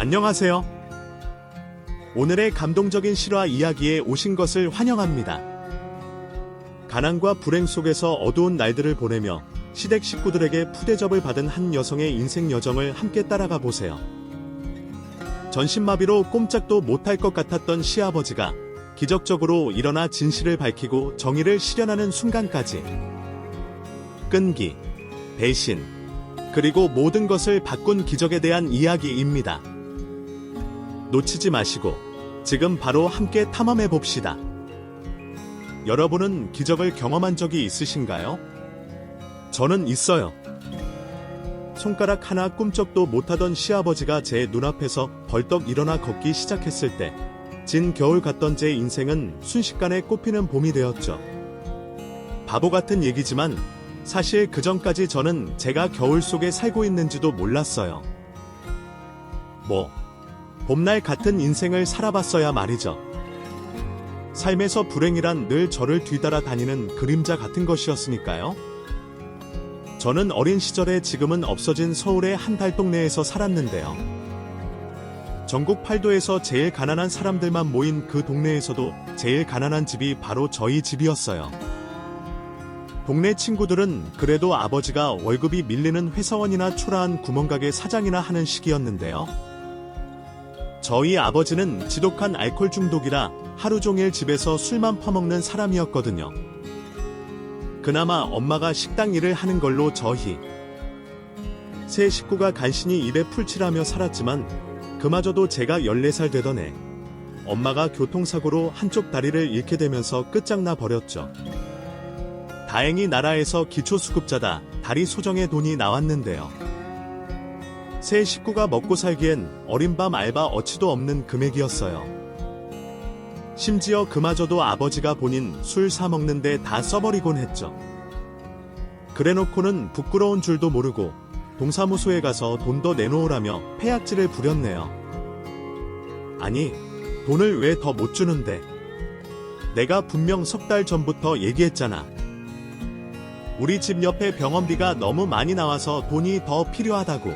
안녕하세요. 오늘의 감동적인 실화 이야기에 오신 것을 환영합니다. 가난과 불행 속에서 어두운 날들을 보내며 시댁 식구들에게 푸대접을 받은 한 여성의 인생 여정을 함께 따라가 보세요. 전신마비로 꼼짝도 못할 것 같았던 시아버지가 기적적으로 일어나 진실을 밝히고 정의를 실현하는 순간까지 끈기, 배신, 그리고 모든 것을 바꾼 기적에 대한 이야기입니다. 놓치지 마시고 지금 바로 함께 탐험해 봅시다. 여러분은 기적을 경험한 적이 있으신가요? 저는 있어요. 손가락 하나 꿈쩍도 못하던 시아버지가 제 눈앞에서 벌떡 일어나 걷기 시작했을 때 진 겨울 같던 제 인생은 순식간에 꽃피는 봄이 되었죠. 바보 같은 얘기지만 사실 그 전까지 저는 제가 겨울 속에 살고 있는지도 몰랐어요. 봄날 같은 인생을 살아봤어야 말이죠. 삶에서 불행이란 늘 저를 뒤따라 다니는 그림자 같은 것이었으니까요. 저는 어린 시절에 지금은 없어진 서울의 한 달동네에서 살았는데요. 전국 8도에서 제일 가난한 사람들만 모인 그 동네에서도 제일 가난한 집이 바로 저희 집이었어요. 동네 친구들은 그래도 아버지가 월급이 밀리는 회사원이나 초라한 구멍가게 사장이나 하는 시기였는데요. 저희 아버지는 지독한 알코올 중독이라 하루 종일 집에서 술만 퍼먹는 사람이었거든요. 그나마 엄마가 식당 일을 하는 걸로 저희 세 식구가 간신히 입에 풀칠하며 살았지만 그마저도 제가 14살 되던 해 엄마가 교통사고로 한쪽 다리를 잃게 되면서 끝장나 버렸죠. 다행히 나라에서 기초수급자다 다리 소정의 돈이 나왔는데요. 세 식구가 먹고 살기엔 어린밤 알바 어치도 없는 금액이었어요. 심지어 그마저도 아버지가 본인 술 사먹는데 다 써버리곤 했죠. 그래놓고는 부끄러운 줄도 모르고 동사무소에 가서 돈 더 내놓으라며 폐악질을 부렸네요. 아니, 돈을 왜 더 못 주는데? 내가 분명 석 달 전부터 얘기했잖아. 우리 집 옆에 병원비가 너무 많이 나와서 돈이 더 필요하다고.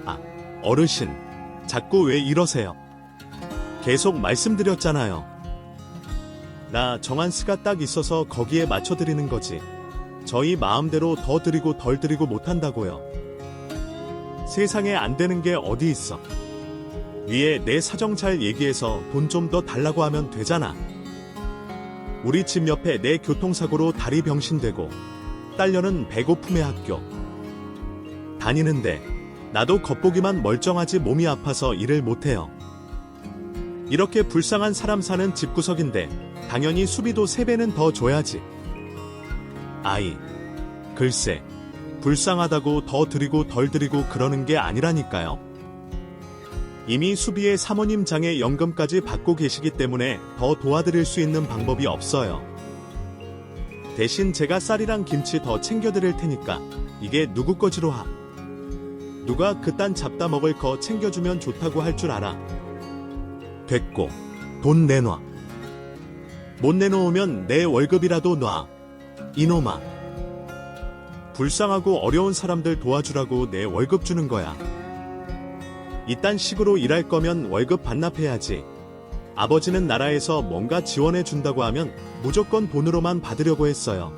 아, 어르신, 자꾸 왜 이러세요? 계속 말씀드렸잖아요. 나 정한 수가 딱 있어서 거기에 맞춰드리는 거지. 저희 마음대로 더 드리고 덜 드리고 못한다고요. 세상에 안 되는 게 어디 있어. 위에 내 사정 잘 얘기해서 돈 좀 더 달라고 하면 되잖아. 우리 집 옆에 내 교통사고로 다리 병신되고 딸녀는 배고픔의 학교 다니는데 나도 겉보기만 멀쩡하지 몸이 아파서 일을 못해요. 이렇게 불쌍한 사람 사는 집구석인데 당연히 수비도 3배는 더 줘야지. 아이, 글쎄, 불쌍하다고 더 드리고 덜 드리고 그러는 게 아니라니까요. 이미 수비의 사모님 장에 연금까지 받고 계시기 때문에 더 도와드릴 수 있는 방법이 없어요. 대신 제가 쌀이랑 김치 더 챙겨드릴 테니까 이게 누구 거지로 하. 누가 그딴 잡다 먹을 거 챙겨주면 좋다고 할 줄 알아. 됐고, 돈 내놔. 못 내놓으면 내 월급이라도 놔. 이놈아. 불쌍하고 어려운 사람들 도와주라고 내 월급 주는 거야. 이딴 식으로 일할 거면 월급 반납해야지. 아버지는 나라에서 뭔가 지원해 준다고 하면 무조건 돈으로만 받으려고 했어요.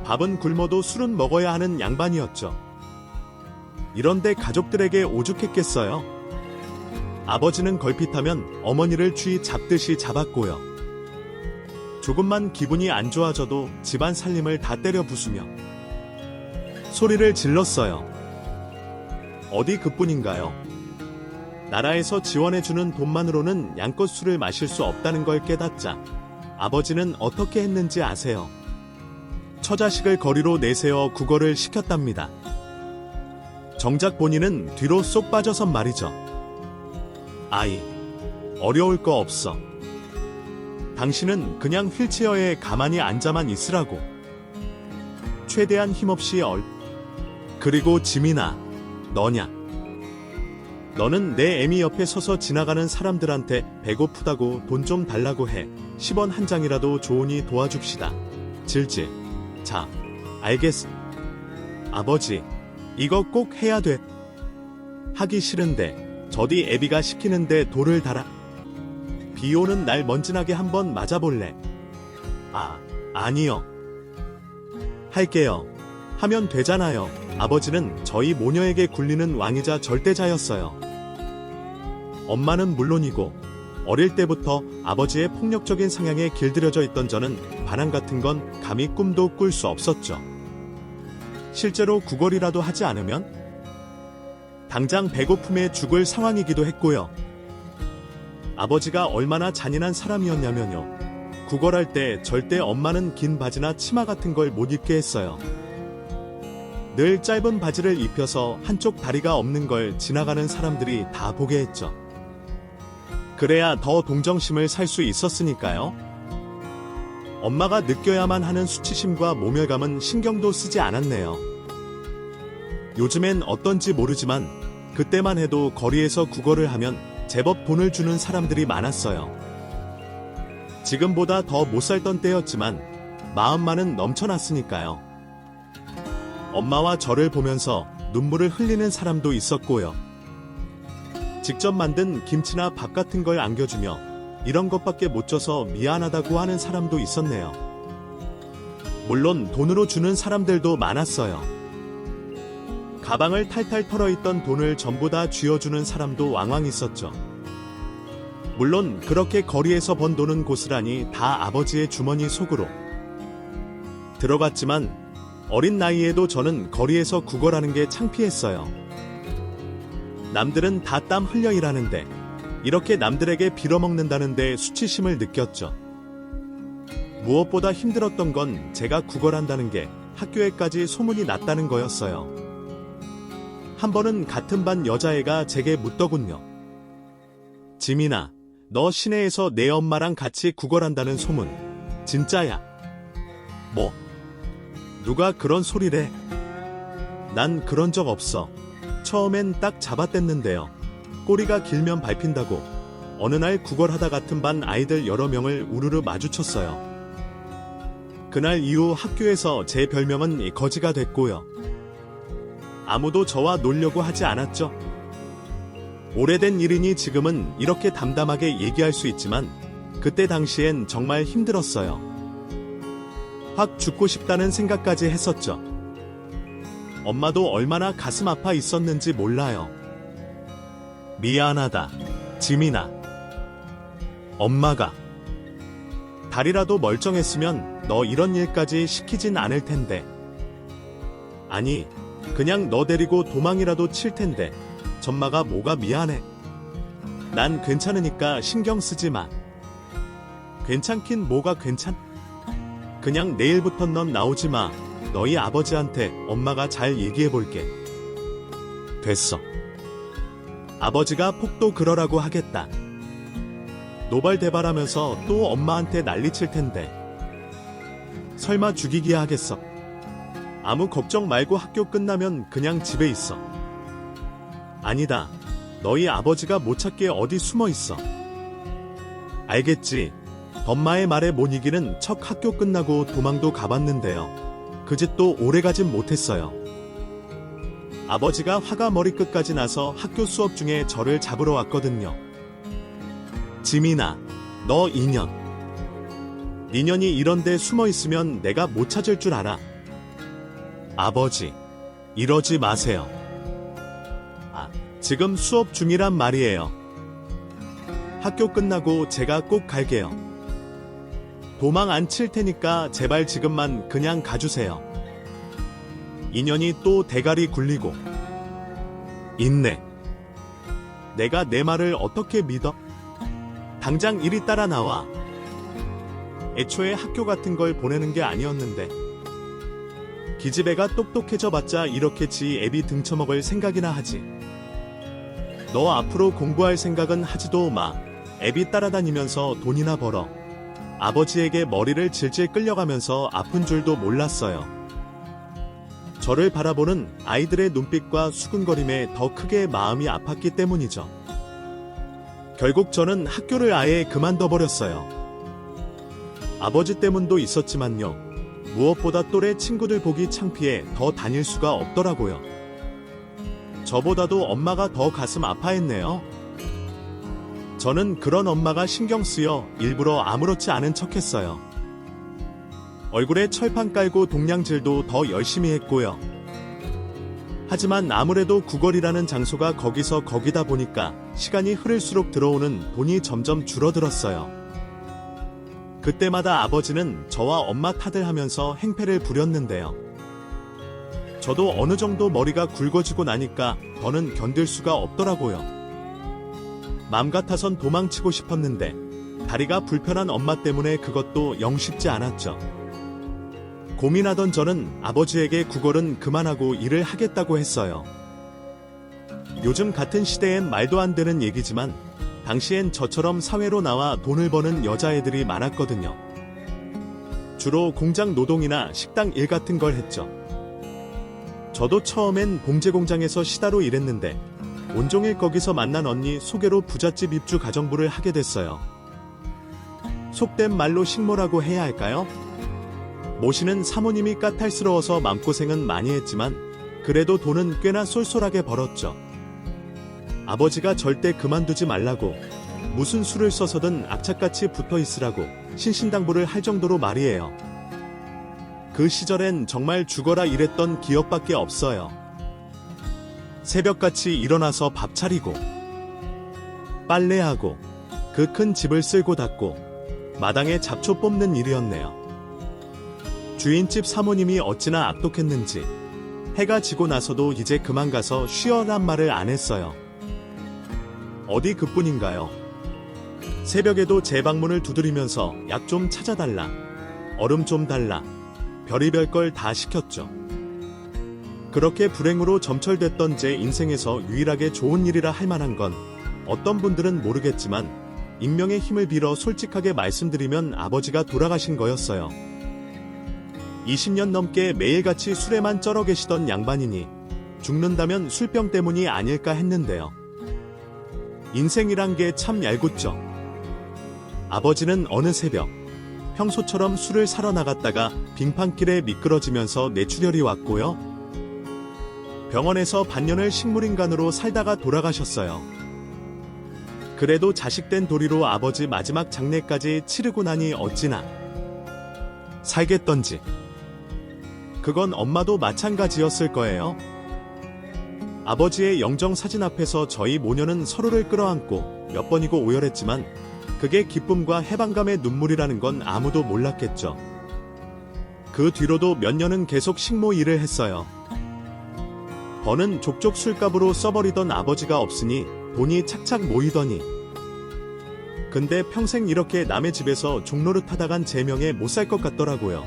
밥은 굶어도 술은 먹어야 하는 양반이었죠. 이런데 가족들에게 오죽했겠어요. 아버지는 걸핏하면 어머니를 쥐 잡듯이 잡았고요. 조금만 기분이 안 좋아져도 집안 살림을 다 때려 부수며 소리를 질렀어요. 어디 그뿐인가요? 나라에서 지원해주는 돈만으로는 양껏 술을 마실 수 없다는 걸 깨닫자 아버지는 어떻게 했는지 아세요? 처자식을 거리로 내세워 구걸을 시켰답니다. 정작 본인은 뒤로 쏙 빠져선 말이죠. 아이, 어려울 거 없어. 당신은 그냥 휠체어에 가만히 앉아만 있으라고. 최대한 힘없이 그리고 지민아, 너냐? 너는 내 애미 옆에 서서 지나가는 사람들한테 배고프다고 돈 좀 달라고 해. 10원 한 장이라도 좋으니 도와줍시다. 질질. 자, 알겠어. 아버지, 이거 꼭 해야 돼. 하기 싫은데 저디 애비가 시키는데 돌을 달아. 비 오는 날 먼지나게 한번 맞아볼래? 아니요. 할게요. 하면 되잖아요. 아버지는 저희 모녀에게 굴리는 왕이자 절대자였어요. 엄마는 물론이고 어릴 때부터 아버지의 폭력적인 성향에 길들여져 있던 저는 반항 같은 건 감히 꿈도 꿀 수 없었죠. 실제로 구걸이라도 하지 않으면 당장 배고픔에 죽을 상황이기도 했고요. 아버지가 얼마나 잔인한 사람이었냐면요. 구걸할 때 절대 엄마는 긴 바지나 치마 같은 걸 못 입게 했어요. 늘 짧은 바지를 입혀서 한쪽 다리가 없는 걸 지나가는 사람들이 다 보게 했죠. 그래야 더 동정심을 살 수 있었으니까요. 엄마가 느껴야만 하는 수치심과 모멸감은 신경도 쓰지 않았네요. 요즘엔 어떤지 모르지만 그때만 해도 거리에서 구걸을 하면 제법 돈을 주는 사람들이 많았어요. 지금보다 더 못 살던 때였지만 마음만은 넘쳐났으니까요. 엄마와 저를 보면서 눈물을 흘리는 사람도 있었고요. 직접 만든 김치나 밥 같은 걸 안겨주며 이런 것밖에 못 줘서 미안하다고 하는 사람도 있었네요. 물론 돈으로 주는 사람들도 많았어요. 가방을 탈탈 털어있던 돈을 전부 다 쥐어주는 사람도 왕왕 있었죠. 물론 그렇게 거리에서 번 돈은 고스란히 다 아버지의 주머니 속으로 들어갔지만 어린 나이에도 저는 거리에서 구걸하는 게 창피했어요. 남들은 다 땀 흘려 일하는데 이렇게 남들에게 빌어먹는다는데 수치심을 느꼈죠. 무엇보다 힘들었던 건 제가 구걸한다는 게 학교에까지 소문이 났다는 거였어요. 한 번은 같은 반 여자애가 제게 묻더군요. 지민아, 너 시내에서 내 엄마랑 같이 구걸한다는 소문 진짜야? 뭐? 누가 그런 소리래? 난 그런 적 없어. 처음엔 딱 잡아댔는데요. 꼬리가 길면 밟힌다고 어느 날 구걸하다 같은 반 아이들 여러 명을 우르르 마주쳤어요. 그날 이후 학교에서 제 별명은 거지가 됐고요. 아무도 저와 놀려고 하지 않았죠. 오래된 일이니 지금은 이렇게 담담하게 얘기할 수 있지만 그때 당시엔 정말 힘들었어요. 확 죽고 싶다는 생각까지 했었죠. 엄마도 얼마나 가슴 아파 있었는지 몰라요. 미안하다, 지민아. 엄마가 다리라도 멀쩡했으면 너 이런 일까지 시키진 않을 텐데. 아니, 그냥 너 데리고 도망이라도 칠 텐데. 전마가 뭐가 미안해. 난 괜찮으니까 신경 쓰지 마. 괜찮긴 뭐가 괜찮? 그냥 내일부터 넌 나오지 마. 너희 아버지한테 엄마가 잘 얘기해 볼게. 됐어. 아버지가 폭도 그러라고 하겠다. 노발대발하면서 또 엄마한테 난리칠 텐데. 설마 죽이기야 하겠어. 아무 걱정 말고 학교 끝나면 그냥 집에 있어. 아니다. 너희 아버지가 못 찾게 어디 숨어 있어. 알겠지. 엄마의 말에 못 이기는 척 학교 끝나고 도망도 가봤는데요. 그 짓도 오래가진 못했어요. 아버지가 화가 머리끝까지 나서 학교 수업 중에 저를 잡으러 왔거든요. 지민아, 너 2년. 니년이 이런데 숨어 있으면 내가 못 찾을 줄 알아. 아버지, 이러지 마세요. 지금 수업 중이란 말이에요. 학교 끝나고 제가 꼭 갈게요. 도망 안 칠 테니까 제발 지금만 그냥 가주세요. 인연이 또 대가리 굴리고 있네. 내가 내 말을 어떻게 믿어? 당장 이리 따라 나와. 애초에 학교 같은 걸 보내는 게 아니었는데 기집애가 똑똑해져 봤자 이렇게 지 애비 등쳐먹을 생각이나 하지. 너 앞으로 공부할 생각은 하지도 마. 애비 따라다니면서 돈이나 벌어. 아버지에게 머리를 질질 끌려가면서 아픈 줄도 몰랐어요. 저를 바라보는 아이들의 눈빛과 수근거림에 더 크게 마음이 아팠기 때문이죠. 결국 저는 학교를 아예 그만둬버렸어요. 아버지 때문도 있었지만요. 무엇보다 또래 친구들 보기 창피해 더 다닐 수가 없더라고요. 저보다도 엄마가 더 가슴 아파했네요. 저는 그런 엄마가 신경 쓰여 일부러 아무렇지 않은 척했어요. 얼굴에 철판 깔고 동냥질도 더 열심히 했고요. 하지만 아무래도 구걸이라는 장소가 거기서 거기다 보니까 시간이 흐를수록 들어오는 돈이 점점 줄어들었어요. 그때마다 아버지는 저와 엄마 탓을 하면서 행패를 부렸는데요. 저도 어느 정도 머리가 굵어지고 나니까 더는 견딜 수가 없더라고요. 맘 같아선 도망치고 싶었는데 다리가 불편한 엄마 때문에 그것도 영 쉽지 않았죠. 고민하던 저는 아버지에게 구걸은 그만하고 일을 하겠다고 했어요. 요즘 같은 시대엔 말도 안 되는 얘기지만 당시엔 저처럼 사회로 나와 돈을 버는 여자애들이 많았거든요. 주로 공장 노동이나 식당 일 같은 걸 했죠. 저도 처음엔 봉제 공장에서 시다로 일했는데 온종일 거기서 만난 언니 소개로 부잣집 입주 가정부를 하게 됐어요. 속된 말로 식모라고 해야 할까요? 모시는 사모님이 까탈스러워서 마음고생은 많이 했지만 그래도 돈은 꽤나 쏠쏠하게 벌었죠. 아버지가 절대 그만두지 말라고, 무슨 수를 써서든 악착같이 붙어 있으라고 신신당부를 할 정도로 말이에요. 그 시절엔 정말 죽어라 일했던 기억밖에 없어요. 새벽같이 일어나서 밥 차리고 빨래하고 그 큰 집을 쓸고 닦고 마당에 잡초 뽑는 일이었네요. 주인집 사모님이 어찌나 악독했는지 해가 지고 나서도 이제 그만 가서 쉬어란 말을 안 했어요. 어디 그뿐인가요? 새벽에도 제 방문을 두드리면서 약 좀 찾아달라, 얼음 좀 달라, 별의별 걸 다 시켰죠. 그렇게 불행으로 점철됐던 제 인생에서 유일하게 좋은 일이라 할 만한 건 어떤 분들은 모르겠지만 익명의 힘을 빌어 솔직하게 말씀드리면 아버지가 돌아가신 거였어요. 20년 넘게 매일같이 술에만 쩔어 계시던 양반이니 죽는다면 술병 때문이 아닐까 했는데요. 인생이란 게 참 얄궂죠. 아버지는 어느 새벽 평소처럼 술을 사러 나갔다가 빙판길에 미끄러지면서 뇌출혈이 왔고요. 병원에서 반년을 식물인간으로 살다가 돌아가셨어요. 그래도 자식된 도리로 아버지 마지막 장례까지 치르고 나니 어찌나 살겠던지. 그건 엄마도 마찬가지였을 거예요. 아버지의 영정 사진 앞에서 저희 모녀는 서로를 끌어안고 몇 번이고 오열했지만 그게 기쁨과 해방감의 눈물이라는 건 아무도 몰랐겠죠. 그 뒤로도 몇 년은 계속 식모 일을 했어요. 버는 족족 술값으로 써버리던 아버지가 없으니 돈이 착착 모이더니. 근데 평생 이렇게 남의 집에서 종로를 타다간 제 명에 못 살 것 같더라고요.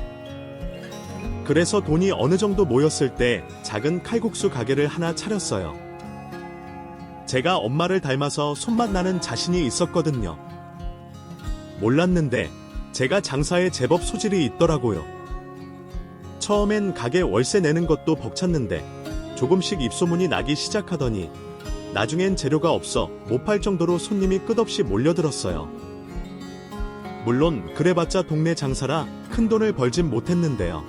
그래서 돈이 어느 정도 모였을 때 작은 칼국수 가게를 하나 차렸어요. 제가 엄마를 닮아서 손맛 나는 자신이 있었거든요. 몰랐는데 제가 장사에 제법 소질이 있더라고요. 처음엔 가게 월세 내는 것도 벅찼는데 조금씩 입소문이 나기 시작하더니 나중엔 재료가 없어 못 팔 정도로 손님이 끝없이 몰려들었어요. 물론 그래봤자 동네 장사라 큰 돈을 벌진 못했는데요.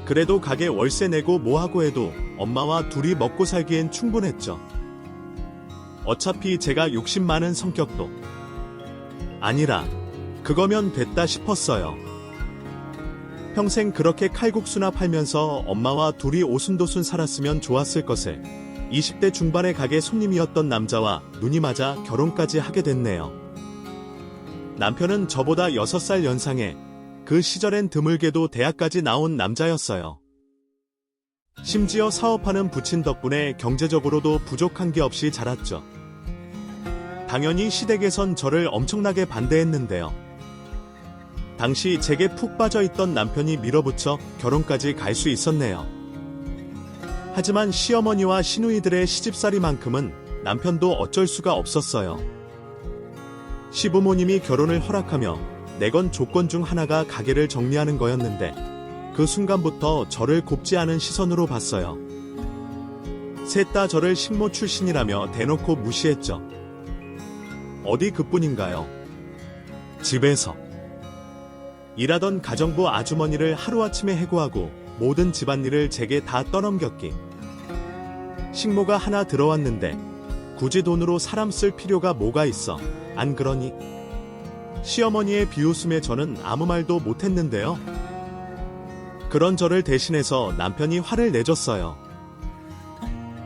그래도 가게 월세 내고 뭐하고 해도 엄마와 둘이 먹고 살기엔 충분했죠. 어차피 제가 욕심 많은 성격도 아니라 그거면 됐다 싶었어요. 평생 그렇게 칼국수나 팔면서 엄마와 둘이 오순도순 살았으면 좋았을 것을 20대 중반의 가게 손님이었던 남자와 눈이 맞아 결혼까지 하게 됐네요. 남편은 저보다 6살 연상에 그 시절엔 드물게도 대학까지 나온 남자였어요. 심지어 사업하는 부친 덕분에 경제적으로도 부족한 게 없이 자랐죠. 당연히 시댁에선 저를 엄청나게 반대했는데요. 당시 제게 푹 빠져있던 남편이 밀어붙여 결혼까지 갈 수 있었네요. 하지만 시어머니와 시누이들의 시집살이만큼은 남편도 어쩔 수가 없었어요. 시부모님이 결혼을 허락하며 내건 조건 중 하나가 가게를 정리하는 거였는데 그 순간부터 저를 곱지 않은 시선으로 봤어요. 셋 다 저를 식모 출신이라며 대놓고 무시했죠. 어디 그뿐인가요? 집에서 일하던 가정부 아주머니를 하루아침에 해고하고 모든 집안일을 제게 다 떠넘겼기. 식모가 하나 들어왔는데 굳이 돈으로 사람 쓸 필요가 뭐가 있어? 안 그러니? 시어머니의 비웃음에 저는 아무 말도 못했는데요. 그런 저를 대신해서 남편이 화를 내줬어요.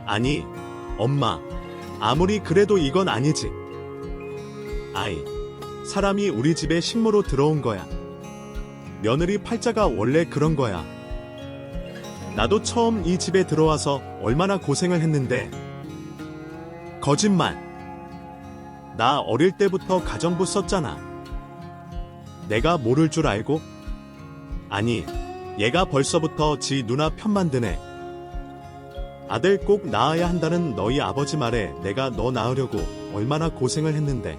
아니, 엄마, 아무리 그래도 이건 아니지. 아이, 사람이 우리 집에 식모로 들어온 거야. 며느리 팔자가 원래 그런 거야. 나도 처음 이 집에 들어와서 얼마나 고생을 했는데. 거짓말. 나 어릴 때부터 가정부 썼잖아. 내가 모를 줄 알고? 아니, 얘가 벌써부터 지 누나 편만 드네. 아들 꼭 낳아야 한다는 너희 아버지 말에 내가 너 낳으려고 얼마나 고생을 했는데.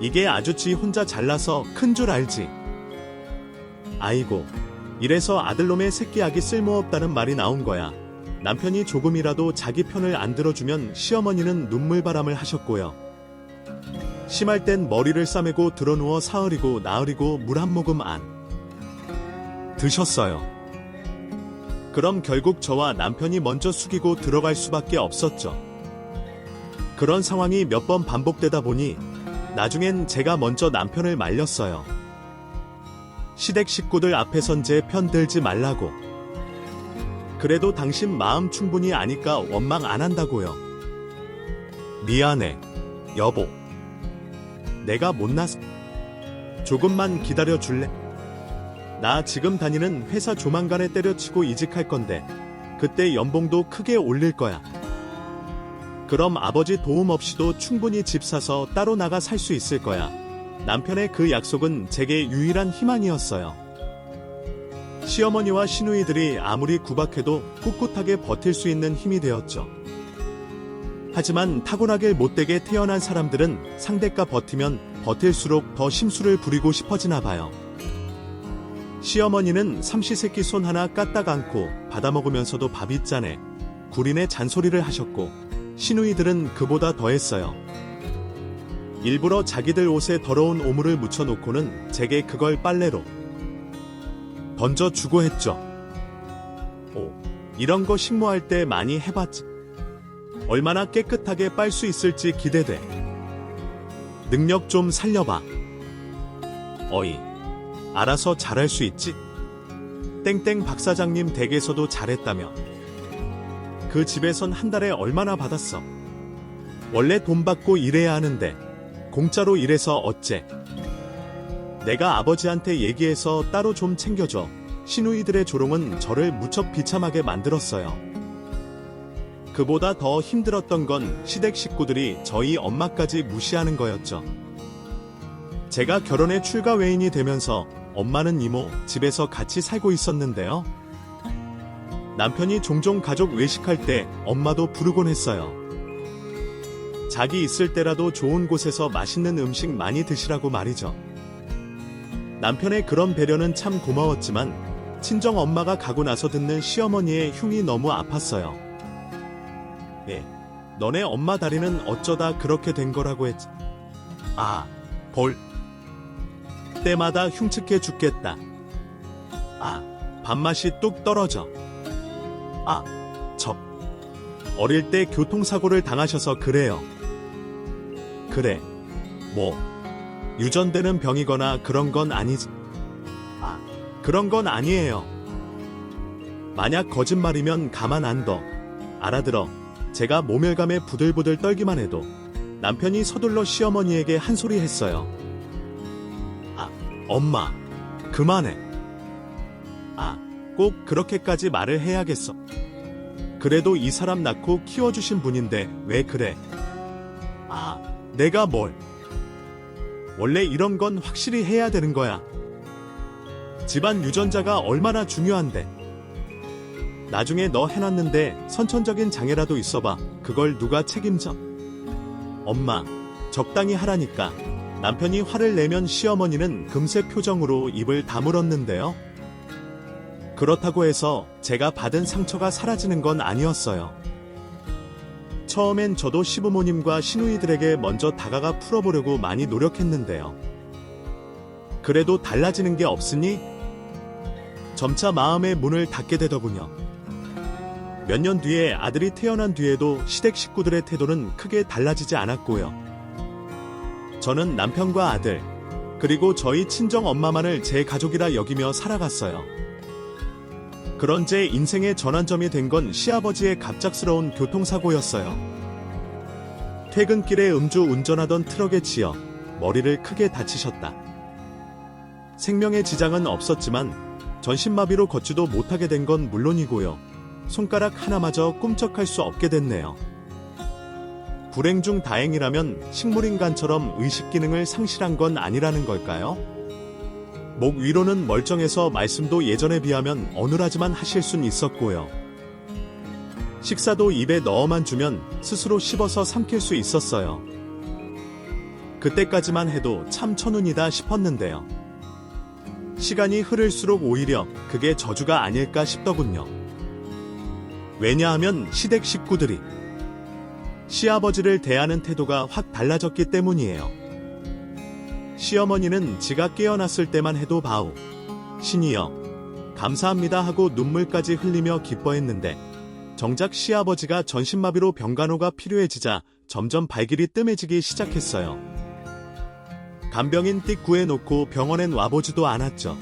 이게 아주 지 혼자 잘나서 큰 줄 알지. 아이고, 이래서 아들놈의 새끼약이 쓸모없다는 말이 나온 거야. 남편이 조금이라도 자기 편을 안 들어주면 시어머니는 눈물바람을 하셨고요. 심할 땐 머리를 싸매고 드러누워 사흘이고 나흘이고 물 한 모금 안 드셨어요. 그럼 결국 저와 남편이 먼저 숙이고 들어갈 수밖에 없었죠. 그런 상황이 몇 번 반복되다 보니 나중엔 제가 먼저 남편을 말렸어요. 시댁 식구들 앞에선 제 편 들지 말라고. 그래도 당신 마음 충분히 아니까 원망 안 한다고요. 미안해, 여보. 내가 못나서 조금만 기다려 줄래? 나 지금 다니는 회사 조만간에 때려치고 이직할 건데 그때 연봉도 크게 올릴 거야. 그럼 아버지 도움 없이도 충분히 집 사서 따로 나가 살 수 있을 거야. 남편의 그 약속은 제게 유일한 희망이었어요. 시어머니와 시누이들이 아무리 구박해도 꿋꿋하게 버틸 수 있는 힘이 되었죠. 하지만 타고나길 못되게 태어난 사람들은 상대가 버티면 버틸수록 더 심술을 부리고 싶어지나 봐요. 시어머니는 삼시세끼 손 하나 까딱 않고 받아먹으면서도 밥 있자네 구린의 잔소리를 하셨고, 시누이들은 그보다 더했어요. 일부러 자기들 옷에 더러운 오물을 묻혀놓고는 제게 그걸 빨래로 던져주고 했죠. 오, 이런 거 식모할 때 많이 해봤지. 얼마나 깨끗하게 빨 수 있을지 기대돼. 능력 좀 살려봐. 어이, 알아서 잘할 수 있지? 땡땡 박사장님 댁에서도 잘했다며. 그 집에선 한 달에 얼마나 받았어? 원래 돈 받고 일해야 하는데 공짜로 일해서 어째? 내가 아버지한테 얘기해서 따로 좀 챙겨줘. 시누이들의 조롱은 저를 무척 비참하게 만들었어요. 그보다 더 힘들었던 건 시댁 식구들이 저희 엄마까지 무시하는 거였죠. 제가 결혼해 출가 외인이 되면서 엄마는 이모 집에서 같이 살고 있었는데요. 남편이 종종 가족 외식할 때 엄마도 부르곤 했어요. 자기 있을 때라도 좋은 곳에서 맛있는 음식 많이 드시라고 말이죠. 남편의 그런 배려는 참 고마웠지만 친정 엄마가 가고 나서 듣는 시어머니의 흉이 너무 아팠어요. 예, 너네 엄마 다리는 어쩌다 그렇게 된 거라고 했지. 아, 볼. 때마다 흉측해 죽겠다. 아, 밥맛이 뚝 떨어져. 아, 어릴 때 교통사고를 당하셔서 그래요. 그래, 뭐 유전되는 병이거나 그런 건 아니지. 아, 그런 건 아니에요. 만약 거짓말이면 가만 안 둬. 알아들어. 제가 모멸감에 부들부들 떨기만 해도 남편이 서둘러 시어머니에게 한 소리 했어요. 아, 엄마, 그만해. 아, 꼭 그렇게까지 말을 해야겠어. 그래도 이 사람 낳고 키워주신 분인데 왜 그래? 아, 내가 뭘? 원래 이런 건 확실히 해야 되는 거야. 집안 유전자가 얼마나 중요한데. 나중에 너 해놨는데 선천적인 장애라도 있어봐. 그걸 누가 책임져? 엄마, 적당히 하라니까. 남편이 화를 내면 시어머니는 금세 표정으로 입을 다물었는데요. 그렇다고 해서 제가 받은 상처가 사라지는 건 아니었어요. 처음엔 저도 시부모님과 시누이들에게 먼저 다가가 풀어보려고 많이 노력했는데요. 그래도 달라지는 게 없으니 점차 마음의 문을 닫게 되더군요. 몇 년 뒤에 아들이 태어난 뒤에도 시댁 식구들의 태도는 크게 달라지지 않았고요. 저는 남편과 아들, 그리고 저희 친정 엄마만을 제 가족이라 여기며 살아갔어요. 그런 제 인생의 전환점이 된 건 시아버지의 갑작스러운 교통사고였어요. 퇴근길에 음주 운전하던 트럭에 치여 머리를 크게 다치셨다. 생명의 지장은 없었지만 전신마비로 걷지도 못하게 된 건 물론이고요. 손가락 하나마저 꿈쩍할 수 없게 됐네요. 불행 중 다행이라면 식물인간처럼 의식 기능을 상실한 건 아니라는 걸까요? 목 위로는 멀쩡해서 말씀도 예전에 비하면 어눌하지만 하실 순 있었고요. 식사도 입에 넣어만 주면 스스로 씹어서 삼킬 수 있었어요. 그때까지만 해도 참 천운이다 싶었는데요. 시간이 흐를수록 오히려 그게 저주가 아닐까 싶더군요. 왜냐하면 시댁 식구들이 시아버지를 대하는 태도가 확 달라졌기 때문이에요. 시어머니는 지가 깨어났을 때만 해도 바우, 신이여, 감사합니다 하고 눈물까지 흘리며 기뻐했는데 정작 시아버지가 전신마비로 병간호가 필요해지자 점점 발길이 뜸해지기 시작했어요. 간병인 띡 구해놓고 병원엔 와보지도 않았죠.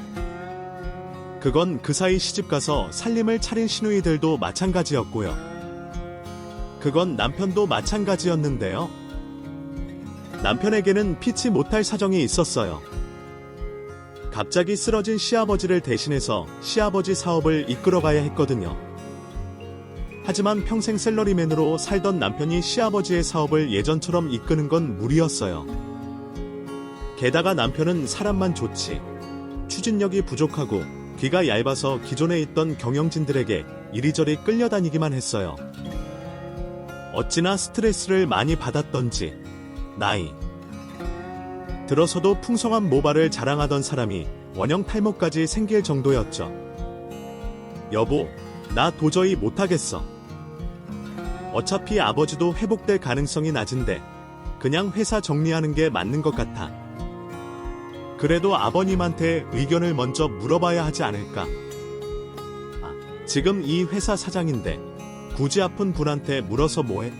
그건 그 사이 시집가서 살림을 차린 시누이들도 마찬가지였고요. 그건 남편도 마찬가지였는데요. 남편에게는 피치 못할 사정이 있었어요. 갑자기 쓰러진 시아버지를 대신해서 시아버지 사업을 이끌어가야 했거든요. 하지만 평생 샐러리맨으로 살던 남편이 시아버지의 사업을 예전처럼 이끄는 건 무리였어요. 게다가 남편은 사람만 좋지 추진력이 부족하고 귀가 얇아서 기존에 있던 경영진들에게 이리저리 끌려다니기만 했어요. 어찌나 스트레스를 많이 받았던지 나이 들어서도 풍성한 모발을 자랑하던 사람이 원형 탈모까지 생길 정도였죠. 여보, 나 도저히 못하겠어. 어차피 아버지도 회복될 가능성이 낮은데 그냥 회사 정리하는 게 맞는 것 같아. 그래도 아버님한테 의견을 먼저 물어봐야 하지 않을까. 지금 이 회사 사장인데 굳이 아픈 분한테 물어서 뭐해?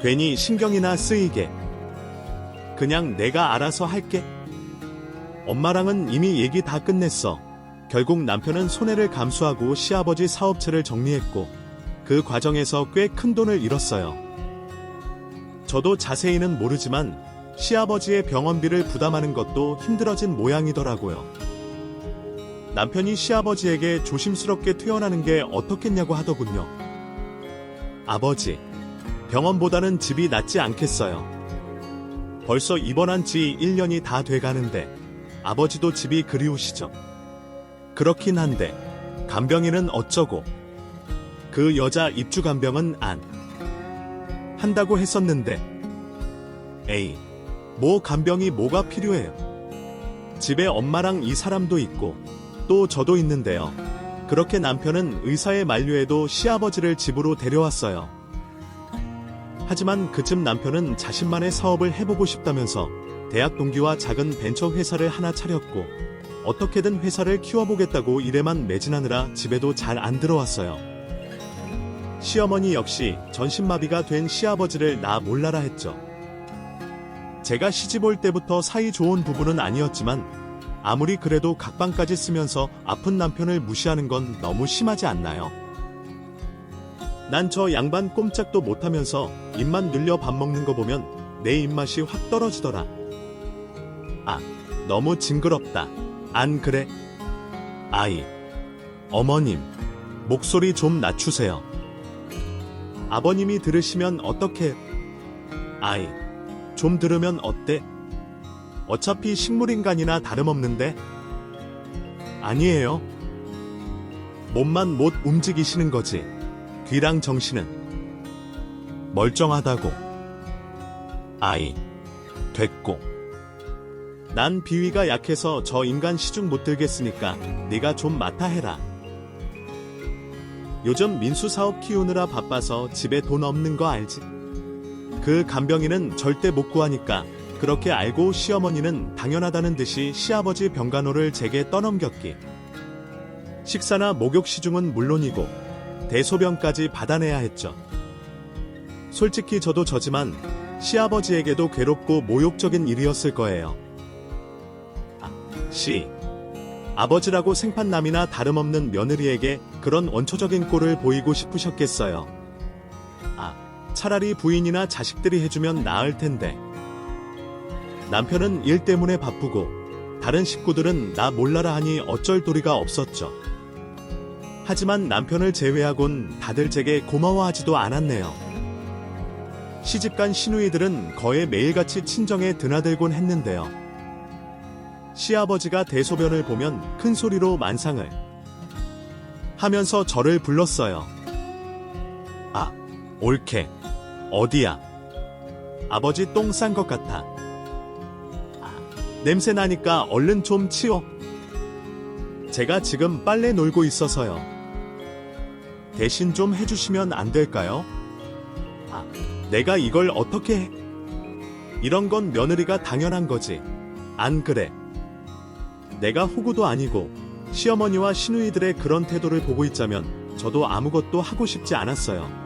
괜히 신경이나 쓰이게. 그냥 내가 알아서 할게. 엄마랑은 이미 얘기 다 끝냈어. 결국 남편은 손해를 감수하고 시아버지 사업체를 정리했고 그 과정에서 꽤 큰 돈을 잃었어요. 저도 자세히는 모르지만 시아버지의 병원비를 부담하는 것도 힘들어진 모양이더라고요. 남편이 시아버지에게 조심스럽게 퇴원하는 게 어떻겠냐고 하더군요. 아버지, 병원보다는 집이 낫지 않겠어요. 벌써 입원한 지 1년이 다 돼가는데 아버지도 집이 그리우시죠. 그렇긴 한데 간병인은 어쩌고. 그 여자 입주 간병은 안 한다고 했었는데. 에이, 뭐 간병이 뭐가 필요해요. 집에 엄마랑 이 사람도 있고 또 저도 있는데요. 그렇게 남편은 의사의 만류에도 시아버지를 집으로 데려왔어요. 하지만 그쯤 남편은 자신만의 사업을 해보고 싶다면서 대학 동기와 작은 벤처 회사를 하나 차렸고 어떻게든 회사를 키워보겠다고 일에만 매진하느라 집에도 잘 안 들어왔어요. 시어머니 역시 전신마비가 된 시아버지를 나 몰라라 했죠. 제가 시집 올 때부터 사이 좋은 부부는 아니었지만 아무리 그래도 각방까지 쓰면서 아픈 남편을 무시하는 건 너무 심하지 않나요? 난 저 양반 꼼짝도 못하면서 입만 늘려 밥 먹는 거 보면 내 입맛이 확 떨어지더라. 아, 너무 징그럽다. 안 그래? 아이, 어머님, 목소리 좀 낮추세요. 아버님이 들으시면 어떡해? 아이, 좀 들으면 어때? 어차피 식물인간이나 다름없는데? 아니에요. 몸만 못 움직이시는 거지. 귀랑 정신은 멀쩡하다고. 아이, 됐고. 난 비위가 약해서 저 인간 시중 못 들겠으니까 네가 좀 맡아 해라. 요즘 민수사업 키우느라 바빠서 집에 돈 없는 거 알지? 그 간병인은 절대 못 구하니까 그렇게 알고 시어머니는 당연하다는 듯이 시아버지 병간호를 제게 떠넘겼기. 식사나 목욕 시중은 물론이고 대소변까지 받아내야 했죠. 솔직히 저도 저지만 시아버지에게도 괴롭고 모욕적인 일이었을 거예요. 아버지라고 생판남이나 다름없는 며느리에게 그런 원초적인 꼴을 보이고 싶으셨겠어요. 차라리 부인이나 자식들이 해주면 나을 텐데. 남편은 일 때문에 바쁘고 다른 식구들은 나 몰라라 하니 어쩔 도리가 없었죠. 하지만 남편을 제외하곤 다들 제게 고마워하지도 않았네요. 시집간 시누이들은 거의 매일같이 친정에 드나들곤 했는데요. 시아버지가 대소변을 보면 큰 소리로 만상을 하면서 저를 불렀어요. 옳게. 어디야? 아버지 똥 싼 것 같아. 냄새 나니까 얼른 좀 치워. 제가 지금 빨래 놀고 있어서요. 대신 좀 해주시면 안 될까요? 내가 이걸 어떻게 해? 이런 건 며느리가 당연한 거지. 안 그래? 내가 호구도 아니고 시어머니와 시누이들의 그런 태도를 보고 있자면 저도 아무것도 하고 싶지 않았어요.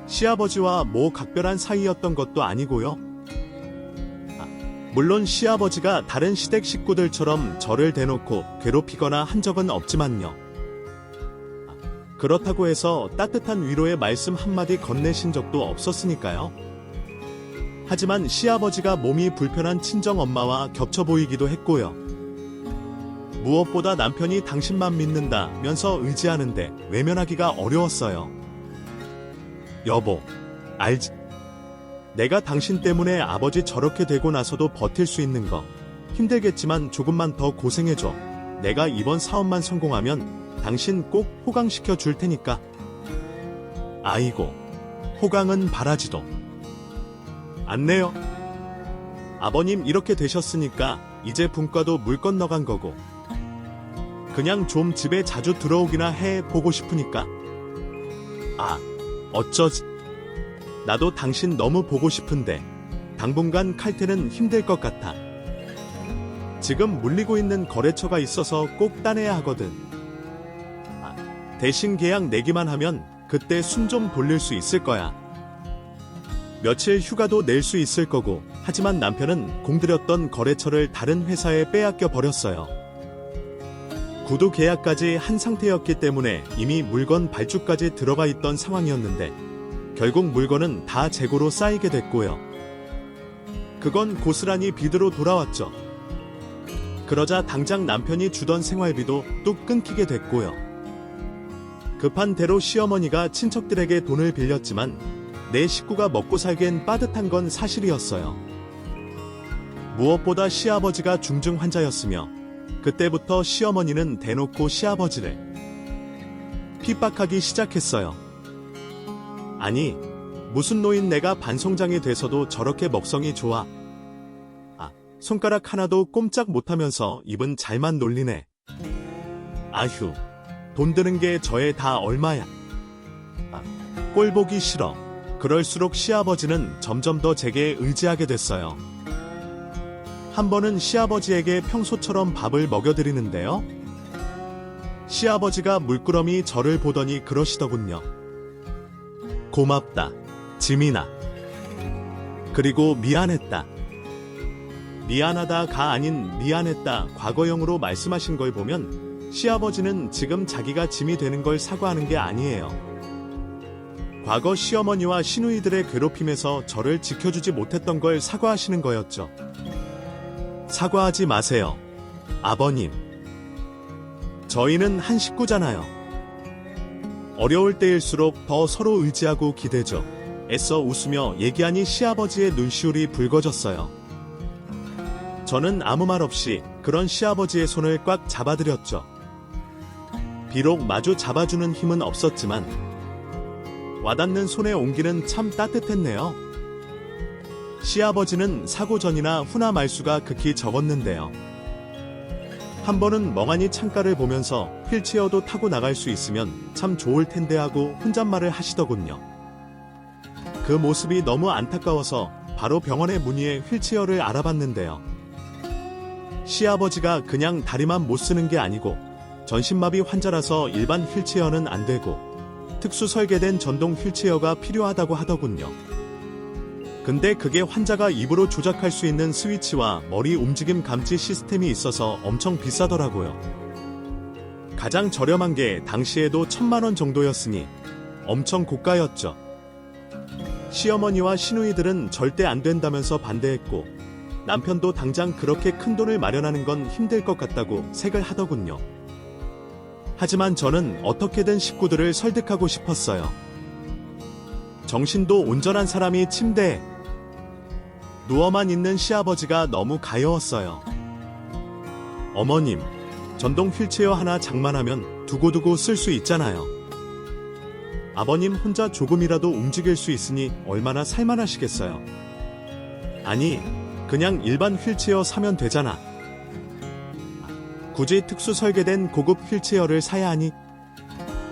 시아버지와 뭐 각별한 사이였던 것도 아니고요. 물론 시아버지가 다른 시댁 식구들처럼 저를 대놓고 괴롭히거나 한 적은 없지만요. 그렇다고 해서 따뜻한 위로의 말씀 한마디 건네신 적도 없었으니까요. 하지만 시아버지가 몸이 불편한 친정엄마와 겹쳐 보이기도 했고요. 무엇보다 남편이 당신만 믿는다면서 의지하는데 외면하기가 어려웠어요. 여보, 알지? 내가 당신 때문에 아버지 저렇게 되고 나서도 버틸 수 있는 거 힘들겠지만 조금만 더 고생해줘. 내가 이번 사업만 성공하면 당신 꼭 호강시켜 줄 테니까. 아이고, 호강은 바라지도 않네요. 아버님 이렇게 되셨으니까 이제 분과도 물 건너간 거고 그냥 좀 집에 자주 들어오기나 해 보고 싶으니까. 어쩌지? 나도 당신 너무 보고 싶은데 당분간 칼퇴는 힘들 것 같아. 지금 물리고 있는 거래처가 있어서 꼭 따내야 하거든. 대신 계약 내기만 하면 그때 숨 좀 돌릴 수 있을 거야. 며칠 휴가도 낼 수 있을 거고. 하지만 남편은 공들였던 거래처를 다른 회사에 빼앗겨 버렸어요. 구두 계약까지 한 상태였기 때문에 이미 물건 발주까지 들어가 있던 상황이었는데 결국 물건은 다 재고로 쌓이게 됐고요. 그건 고스란히 빚으로 돌아왔죠. 그러자 당장 남편이 주던 생활비도 뚝 끊기게 됐고요. 급한 대로 시어머니가 친척들에게 돈을 빌렸지만 내 식구가 먹고 살기엔 빠듯한 건 사실이었어요. 무엇보다 시아버지가 중증 환자였으며 그때부터 시어머니는 대놓고 시아버지를 핍박하기 시작했어요. 아니, 무슨 노인네가 반송장이 돼서도 저렇게 먹성이 좋아. 손가락 하나도 꼼짝 못하면서 입은 잘만 놀리네. 아휴, 돈 드는 게 저에 다 얼마야. 꼴 보기 싫어. 그럴수록 시아버지는 점점 더 제게 의지하게 됐어요. 한 번은 시아버지에게 평소처럼 밥을 먹여드리는데요. 시아버지가 물끄러미 저를 보더니 그러시더군요. 고맙다, 지민아. 그리고 미안했다. 미안하다가 아닌 미안했다 과거형으로 말씀하신 걸 보면 시아버지는 지금 자기가 짐이 되는 걸 사과하는 게 아니에요. 과거 시어머니와 시누이들의 괴롭힘에서 저를 지켜주지 못했던 걸 사과하시는 거였죠. 사과하지 마세요, 아버님. 저희는 한 식구잖아요. 어려울 때일수록 더 서로 의지하고 기대죠. 애써 웃으며 얘기하니 시아버지의 눈시울이 붉어졌어요. 저는 아무 말 없이 그런 시아버지의 손을 꽉 잡아드렸죠. 비록 마주 잡아주는 힘은 없었지만 와닿는 손의 온기는 참 따뜻했네요. 시아버지는 사고 전이나 후나 말수가 극히 적었는데요. 한 번은 멍하니 창가를 보면서 휠체어도 타고 나갈 수 있으면 참 좋을 텐데 하고 혼잣말을 하시더군요. 그 모습이 너무 안타까워서 바로 병원의 문의에 휠체어를 알아봤는데요. 시아버지가 그냥 다리만 못 쓰는 게 아니고 전신마비 환자라서 일반 휠체어는 안 되고 특수 설계된 전동 휠체어가 필요하다고 하더군요. 근데 그게 환자가 입으로 조작할 수 있는 스위치와 머리 움직임 감지 시스템이 있어서 엄청 비싸더라고요. 가장 저렴한 게 당시에도 1,000만 원 정도였으니 엄청 고가였죠. 시어머니와 시누이들은 절대 안 된다면서 반대했고 남편도 당장 그렇게 큰 돈을 마련하는 건 힘들 것 같다고 색을 하더군요. 하지만 저는 어떻게든 식구들을 설득하고 싶었어요. 정신도 온전한 사람이 침대에 누워만 있는 시아버지가 너무 가여웠어요. 어머님, 전동 휠체어 하나 장만하면 두고두고 쓸 수 있잖아요. 아버님 혼자 조금이라도 움직일 수 있으니 얼마나 살만하시겠어요. 아니, 그냥 일반 휠체어 사면 되잖아. 굳이 특수 설계된 고급 휠체어를 사야 하니?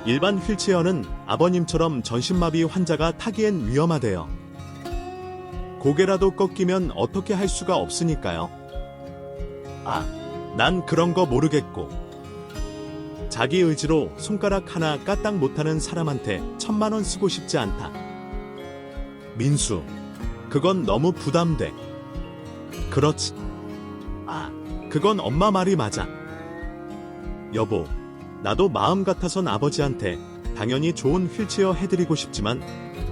일반 휠체어는 아버님처럼 전신마비 환자가 타기엔 위험하대요. 고개라도 꺾이면 어떻게 할 수가 없으니까요. 난 그런 거 모르겠고. 자기 의지로 손가락 하나 까딱 못하는 사람한테 1,000만 원 쓰고 싶지 않다. 민수, 그건 너무 부담돼. 그렇지. 그건 엄마 말이 맞아. 여보, 나도 마음 같아선 아버지한테 당연히 좋은 휠체어 해드리고 싶지만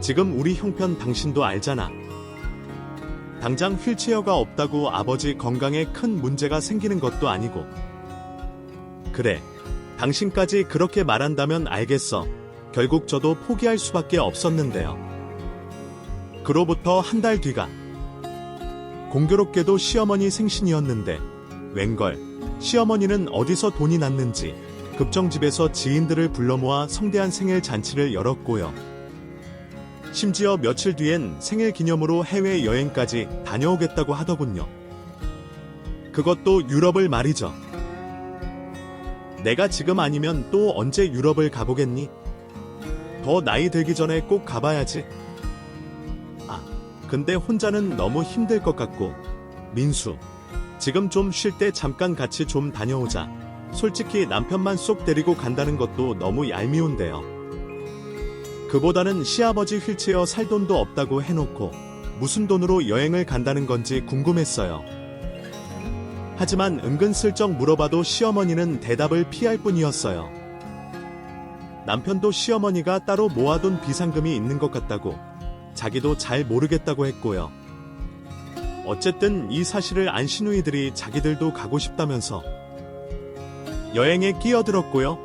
지금 우리 형편 당신도 알잖아. 당장 휠체어가 없다고 아버지 건강에 큰 문제가 생기는 것도 아니고. 그래, 당신까지 그렇게 말한다면 알겠어. 결국 저도 포기할 수밖에 없었는데요. 그로부터 한 달 뒤가 공교롭게도 시어머니 생신이었는데 웬걸 시어머니는 어디서 돈이 났는지 급정집에서 지인들을 불러 모아 성대한 생일 잔치를 열었고요. 심지어 며칠 뒤엔 생일 기념으로 해외여행까지 다녀오겠다고 하더군요. 그것도 유럽을 말이죠. 내가 지금 아니면 또 언제 유럽을 가보겠니? 더 나이 들기 전에 꼭 가봐야지. 근데 혼자는 너무 힘들 것 같고. 민수, 지금 좀 쉴 때 잠깐 같이 좀 다녀오자. 솔직히 남편만 쏙 데리고 간다는 것도 너무 얄미운데요. 그보다는 시아버지 휠체어 살 돈도 없다고 해놓고 무슨 돈으로 여행을 간다는 건지 궁금했어요. 하지만 은근슬쩍 물어봐도 시어머니는 대답을 피할 뿐이었어요. 남편도 시어머니가 따로 모아둔 비상금이 있는 것 같다고, 자기도 잘 모르겠다고 했고요. 어쨌든 이 사실을 안 시누이들이 자기들도 가고 싶다면서 여행에 끼어들었고요.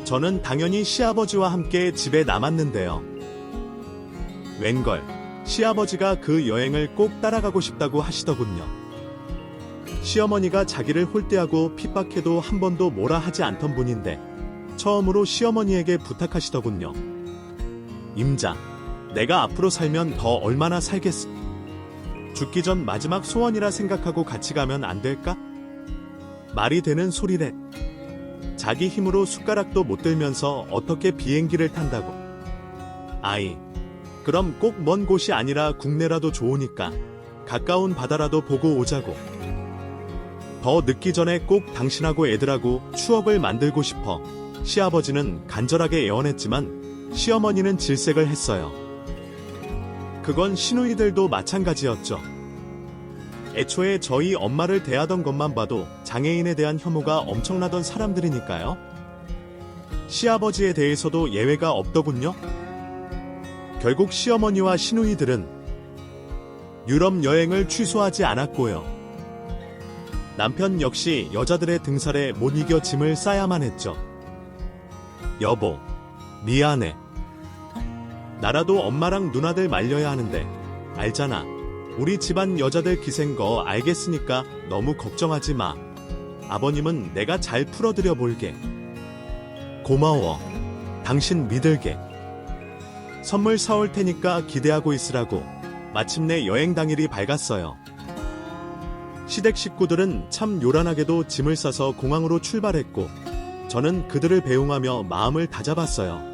저는 당연히 시아버지와 함께 집에 남았는데요. 웬걸, 시아버지가 그 여행을 꼭 따라가고 싶다고 하시더군요. 시어머니가 자기를 홀대하고 핍박해도 한 번도 뭐라 하지 않던 분인데 처음으로 시어머니에게 부탁하시더군요. 임자, 내가 앞으로 살면 더 얼마나 살겠어? 죽기 전 마지막 소원이라 생각하고 같이 가면 안 될까? 말이 되는 소리래. 자기 힘으로 숟가락도 못 들면서 어떻게 비행기를 탄다고. 아이, 그럼 꼭 먼 곳이 아니라 국내라도 좋으니까 가까운 바다라도 보고 오자고. 더 늦기 전에 꼭 당신하고 애들하고 추억을 만들고 싶어. 시아버지는 간절하게 애원했지만 시어머니는 질색을 했어요. 그건 시누이들도 마찬가지였죠. 애초에 저희 엄마를 대하던 것만 봐도 장애인에 대한 혐오가 엄청나던 사람들이니까요. 시아버지에 대해서도 예외가 없더군요. 결국 시어머니와 시누이들은 유럽 여행을 취소하지 않았고요. 남편 역시 여자들의 등살에 못 이겨 짐을 싸야만 했죠. 여보, 미안해. 나라도 엄마랑 누나들 말려야 하는데 알잖아. 우리 집안 여자들 기센 거 알겠으니까 너무 걱정하지 마. 아버님은 내가 잘 풀어드려 볼게. 고마워. 당신 믿을게. 선물 사올 테니까 기대하고 있으라고. 마침내 여행 당일이 밝았어요. 시댁 식구들은 참 요란하게도 짐을 싸서 공항으로 출발했고 저는 그들을 배웅하며 마음을 다잡았어요.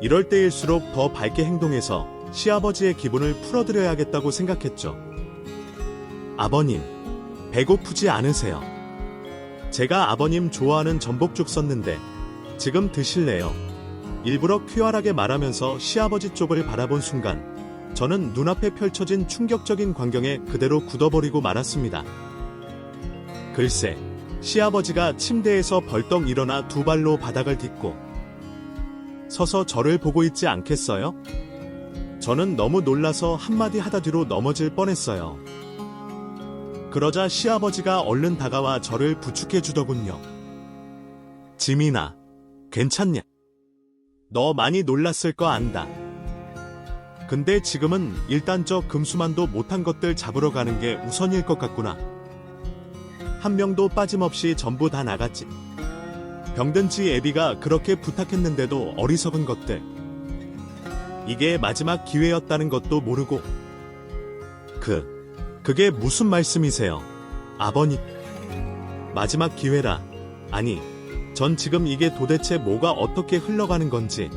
이럴 때일수록 더 밝게 행동해서 시아버지의 기분을 풀어드려야겠다고 생각했죠. 아버님, 배고프지 않으세요? 제가 아버님 좋아하는 전복죽 썼는데 지금 드실래요? 일부러 쾌활하게 말하면서 시아버지 쪽을 바라본 순간 저는 눈앞에 펼쳐진 충격적인 광경에 그대로 굳어버리고 말았습니다. 글쎄, 시아버지가 침대에서 벌떡 일어나 두 발로 바닥을 딛고 서서 저를 보고 있지 않겠어요? 저는 너무 놀라서 한마디 하다 뒤로 넘어질 뻔했어요. 그러자 시아버지가 얼른 다가와 저를 부축해 주더군요. 지민아, 괜찮냐? 너 많이 놀랐을 거 안다. 근데 지금은 일단 저 금수만도 못한 것들 잡으러 가는 게 우선일 것 같구나. 한 명도 빠짐없이 전부 다 나갔지. 병든지 애비가 그렇게 부탁했는데도 어리석은 것들. 이게 마지막 기회였다는 것도 모르고. 그게 무슨 말씀이세요, 아버님? 마지막 기회라. 아니, 전 지금 이게 도대체 뭐가 어떻게 흘러가는 건지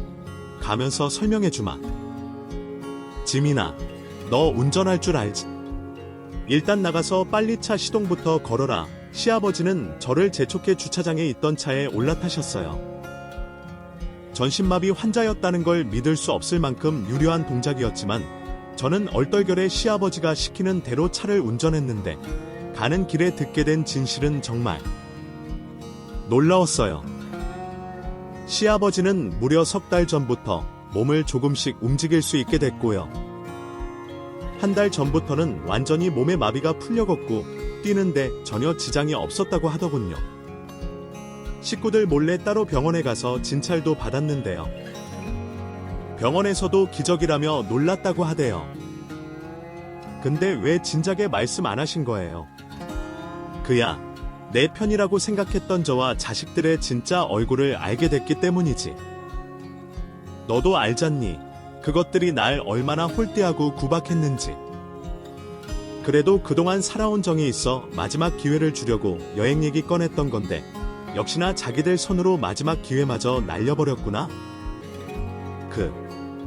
가면서 설명해 주마. 지민아, 너 운전할 줄 알지? 일단 나가서 빨리 차 시동부터 걸어라. 시아버지는 저를 재촉해 주차장에 있던 차에 올라타셨어요. 전신마비 환자였다는 걸 믿을 수 없을 만큼 유려한 동작이었지만 저는 얼떨결에 시아버지가 시키는 대로 차를 운전했는데 가는 길에 듣게 된 진실은 정말 놀라웠어요. 시아버지는 무려 석 달 전부터 몸을 조금씩 움직일 수 있게 됐고요. 한 달 전부터는 완전히 몸의 마비가 풀려갔고 뛰는데 전혀 지장이 없었다고 하더군요. 식구들 몰래 따로 병원에 가서 진찰도 받았는데요. 병원에서도 기적이라며 놀랐다고 하대요. 근데 왜 진작에 말씀 안 하신 거예요? 그야 내 편이라고 생각했던 저와 자식들의 진짜 얼굴을 알게 됐기 때문이지. 너도 알잖니, 그것들이 날 얼마나 홀대하고 구박했는지. 그래도 그동안 살아온 정이 있어 마지막 기회를 주려고 여행 얘기 꺼냈던 건데 역시나 자기들 손으로 마지막 기회마저 날려버렸구나.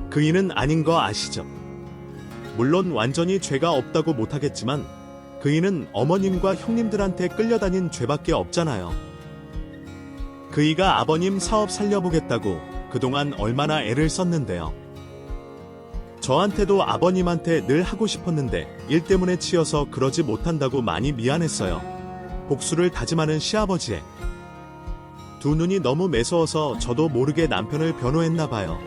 그 이는 아닌 거 아시죠? 물론 완전히 죄가 없다고 못하겠지만 그 이는 어머님과 형님들한테 끌려다닌 죄밖에 없잖아요. 그 이가 아버님 사업 살려보겠다고 그동안 얼마나 애를 썼는데요. 저한테도 아버님한테 늘 하고 싶었는데 일 때문에 치여서 그러지 못한다고 많이 미안했어요. 복수를 다짐하는 시아버지에 두 눈이 너무 매서워서 저도 모르게 남편을 변호했나 봐요.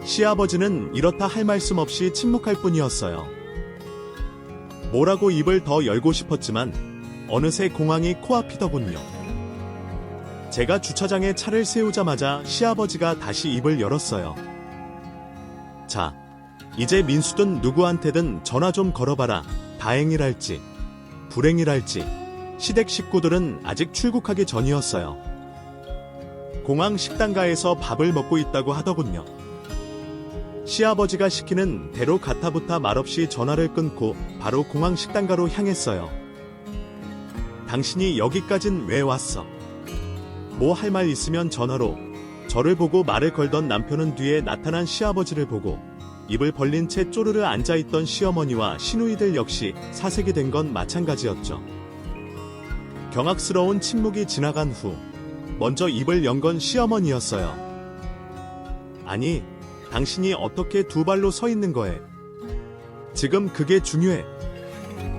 시아버지는 이렇다 할 말씀 없이 침묵할 뿐이었어요. 뭐라고 입을 더 열고 싶었지만 어느새 공황이 코앞이더군요. 제가 주차장에 차를 세우자마자 시아버지가 다시 입을 열었어요. 자, 이제 민수든 누구한테든 전화 좀 걸어봐라. 다행이랄지 불행이랄지. 시댁 식구들은 아직 출국하기 전이었어요. 공항 식당가에서 밥을 먹고 있다고 하더군요. 시아버지가 시키는 대로 가타부타 말없이 전화를 끊고 바로 공항 식당가로 향했어요. 당신이 여기까진 왜 왔어? 뭐 할 말 있으면 전화로. 저를 보고 말을 걸던 남편은 뒤에 나타난 시아버지를 보고 입을 벌린 채 쪼르르 앉아있던 시어머니와 시누이들 역시 사색이 된 건 마찬가지였죠. 경악스러운 침묵이 지나간 후 먼저 입을 연 건 시어머니였어요. 아니, 당신이 어떻게 두 발로 서 있는 거에? 지금 그게 중요해.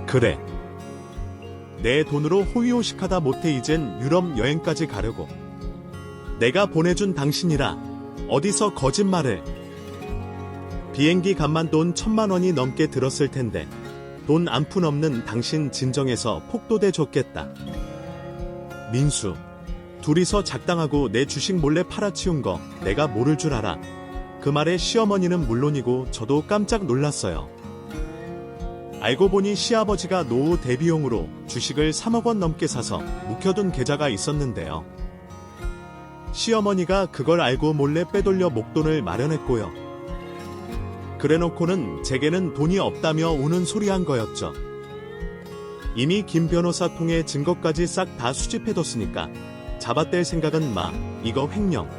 그래. 내 돈으로 호의호식하다 못해 이젠 유럽 여행까지 가려고. 내가 보내준 당신이라 어디서 거짓말을. 비행기 값만 돈 1,000만 원이 넘게 들었을 텐데 돈 한 푼 없는 당신 진정해서 폭도돼 줬겠다. 민수, 둘이서 작당하고 내 주식 몰래 팔아치운 거 내가 모를 줄 알아. 그 말에 시어머니는 물론이고 저도 깜짝 놀랐어요. 알고 보니 시아버지가 노후 대비용으로 주식을 3억 원 넘게 사서 묵혀둔 계좌가 있었는데요. 시어머니가 그걸 알고 몰래 빼돌려 목돈을 마련했고요. 그래놓고는 제게는 돈이 없다며 우는 소리 한 거였죠. 이미 김 변호사 통해 증거까지 싹 다 수집해뒀으니까 잡아뗄 생각은 마. 이거 횡령,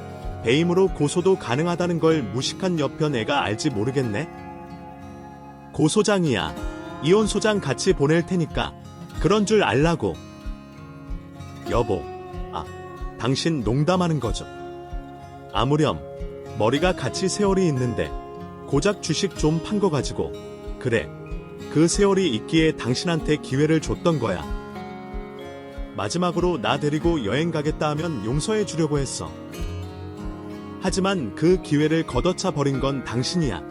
배임으로 고소도 가능하다는 걸 무식한 옆편 애가 알지 모르겠네. 고소장이야. 이혼소장 같이 보낼 테니까 그런 줄 알라고. 여보, 당신 농담하는 거죠? 아무렴 머리가 같이 세월이 있는데 고작 주식 좀 판 거 가지고 그래 그 세월이 있기에 당신한테 기회를 줬던 거야. 마지막으로 나 데리고 여행 가겠다 하면 용서해 주려고 했어. 하지만 그 기회를 걷어차 버린 건 당신이야.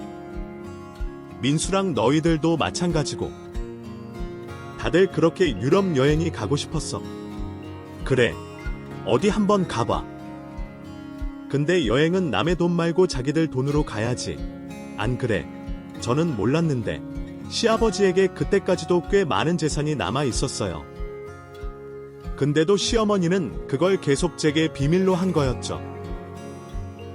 민수랑 너희들도 마찬가지고. 다들 그렇게 유럽 여행이 가고 싶었어. 그래, 어디 한번 가봐. 근데 여행은 남의 돈 말고 자기들 돈으로 가야지. 안 그래? 저는 몰랐는데 시아버지에게 그때까지도 꽤 많은 재산이 남아 있었어요. 근데도 시어머니는 그걸 계속 제게 비밀로 한 거였죠.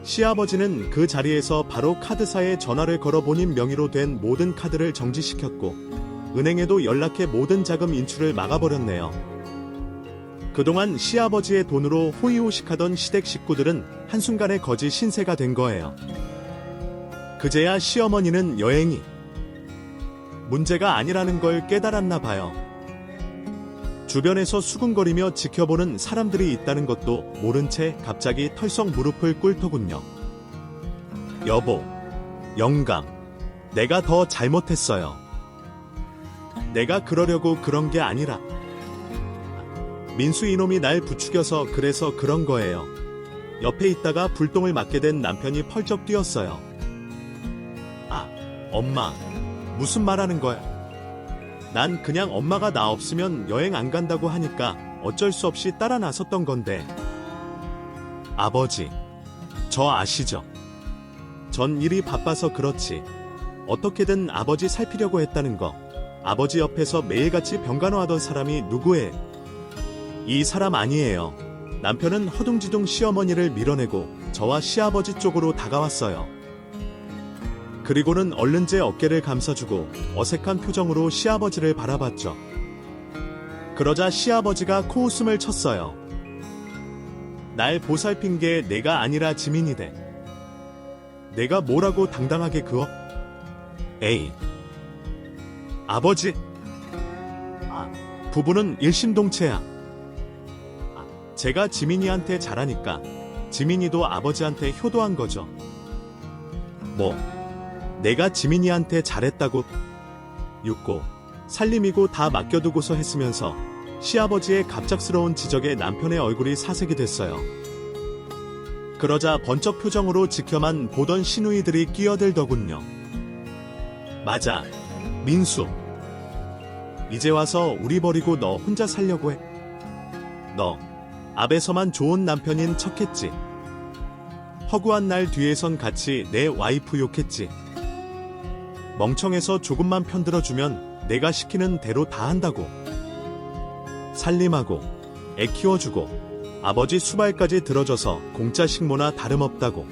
시아버지는 그 자리에서 바로 카드사에 전화를 걸어 본인 명의로 된 모든 카드를 정지시켰고 은행에도 연락해 모든 자금 인출을 막아버렸네요. 그동안 시아버지의 돈으로 호의호식하던 시댁 식구들은 한순간에 거지 신세가 된 거예요. 그제야 시어머니는 여행이 문제가 아니라는 걸 깨달았나 봐요. 주변에서 수군거리며 지켜보는 사람들이 있다는 것도 모른 채 갑자기 털썩 무릎을 꿇더군요. 여보, 영감, 내가 더 잘못했어요. 내가 그러려고 그런 게 아니라 민수 이놈이 날 부추겨서 그래서 그런 거예요. 옆에 있다가 불똥을 맞게 된 남편이 펄쩍 뛰었어요. 아, 엄마, 무슨 말하는 거야? 난 그냥 엄마가 나 없으면 여행 안 간다고 하니까 어쩔 수 없이 따라 나섰던 건데. 아버지, 저 아시죠? 전 일이 바빠서 그렇지. 어떻게든 아버지 살피려고 했다는 거. 아버지 옆에서 매일같이 병간호하던 사람이 누구예요? 이 사람 아니에요. 남편은 허둥지둥 시어머니를 밀어내고 저와 시아버지 쪽으로 다가왔어요. 그리고는 얼른 제 어깨를 감싸주고 어색한 표정으로 시아버지를 바라봤죠. 그러자 시아버지가 코웃음을 쳤어요. 날 보살핀 게 내가 아니라 지민이대. 내가 뭐라고 당당하게 그어? 에이. 아버지. 부부는 일심동체야. 제가 지민이한테 잘하니까 지민이도 아버지한테 효도한 거죠. 뭐, 내가 지민이한테 잘했다고? 육고, 살림이고 다 맡겨두고서 했으면서 시아버지의 갑작스러운 지적에 남편의 얼굴이 사색이 됐어요. 그러자 번쩍 표정으로 지켜만 보던 시누이들이 끼어들더군요. 맞아, 민수. 이제 와서 우리 버리고 너 혼자 살려고 해? 너 앞에서만 좋은 남편인 척했지. 허구한 날 뒤에선 같이 내 와이프 욕했지. 멍청해서 조금만 편들어주면 내가 시키는 대로 다 한다고. 살림하고 애 키워주고 아버지 수발까지 들어줘서 공짜 식모나 다름없다고.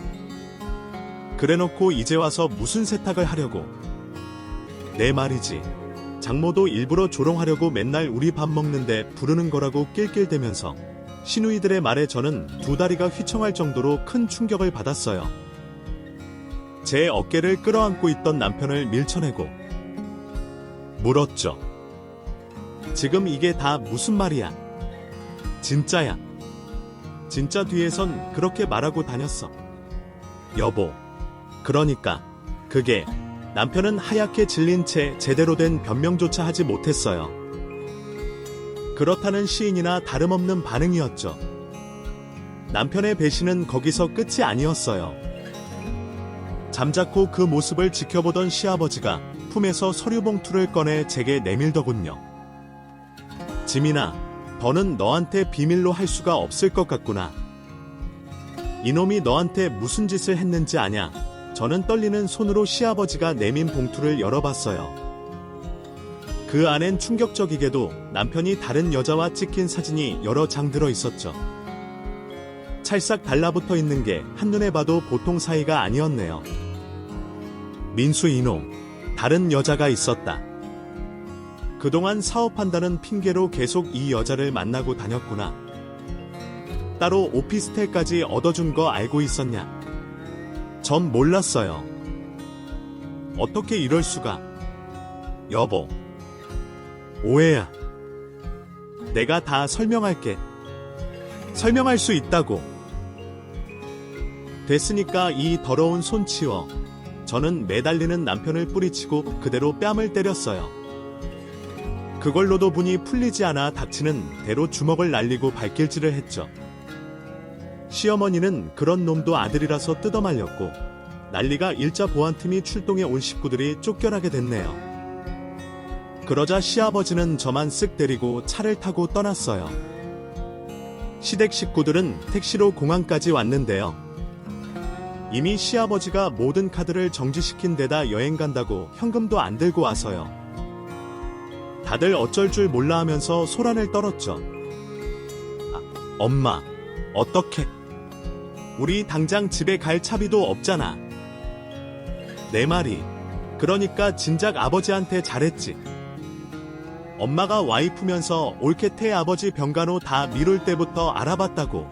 그래놓고 이제 와서 무슨 세탁을 하려고. 내 말이지. 장모도 일부러 조롱하려고 맨날 우리 밥 먹는데 부르는 거라고 낄낄대면서 시누이들의 말에 저는 두 다리가 휘청할 정도로 큰 충격을 받았어요. 제 어깨를 끌어안고 있던 남편을 밀쳐내고 물었죠. 지금 이게 다 무슨 말이야? 진짜야. 진짜 뒤에선 그렇게 말하고 다녔어. 여보, 그러니까 그게. 남편은 하얗게 질린 채 제대로 된 변명조차 하지 못했어요. 그렇다는 시인이나 다름없는 반응이었죠. 남편의 배신은 거기서 끝이 아니었어요. 잠자코 그 모습을 지켜보던 시아버지가 품에서 서류봉투를 꺼내 제게 내밀더군요. 지민아, 더는 너한테 비밀로 할 수가 없을 것 같구나. 이놈이 너한테 무슨 짓을 했는지 아냐? 저는 떨리는 손으로 시아버지가 내민 봉투를 열어봤어요. 그 안엔 충격적이게도 남편이 다른 여자와 찍힌 사진이 여러 장 들어 있었죠. 찰싹 달라붙어 있는 게 한눈에 봐도 보통 사이가 아니었네요. 민수 이놈, 다른 여자가 있었다. 그동안 사업한다는 핑계로 계속 이 여자를 만나고 다녔구나. 따로 오피스텔까지 얻어준 거 알고 있었냐? 전 몰랐어요. 어떻게 이럴 수가. 여보, 오해야. 내가 다 설명할게. 설명할 수 있다고. 됐으니까 이 더러운 손 치워. 저는 매달리는 남편을 뿌리치고 그대로 뺨을 때렸어요. 그걸로도 분이 풀리지 않아 닥치는 대로 주먹을 날리고 발길질을 했죠. 시어머니는 그런 놈도 아들이라서 뜯어말렸고 난리가 일자 보안팀이 출동해 온 식구들이 쫓겨나게 됐네요. 그러자 시아버지는 저만 쓱 데리고 차를 타고 떠났어요. 시댁 식구들은 택시로 공항까지 왔는데요. 이미 시아버지가 모든 카드를 정지시킨 데다 여행 간다고 현금도 안 들고 와서요. 다들 어쩔 줄 몰라 하면서 소란을 떨었죠. 엄마, 어떡해? 우리 당장 집에 갈 차비도 없잖아. 내 말이, 그러니까 진작 아버지한테 잘했지. 엄마가 와이프면서 올케테 아버지 병간호 다 미룰 때부터 알아봤다고.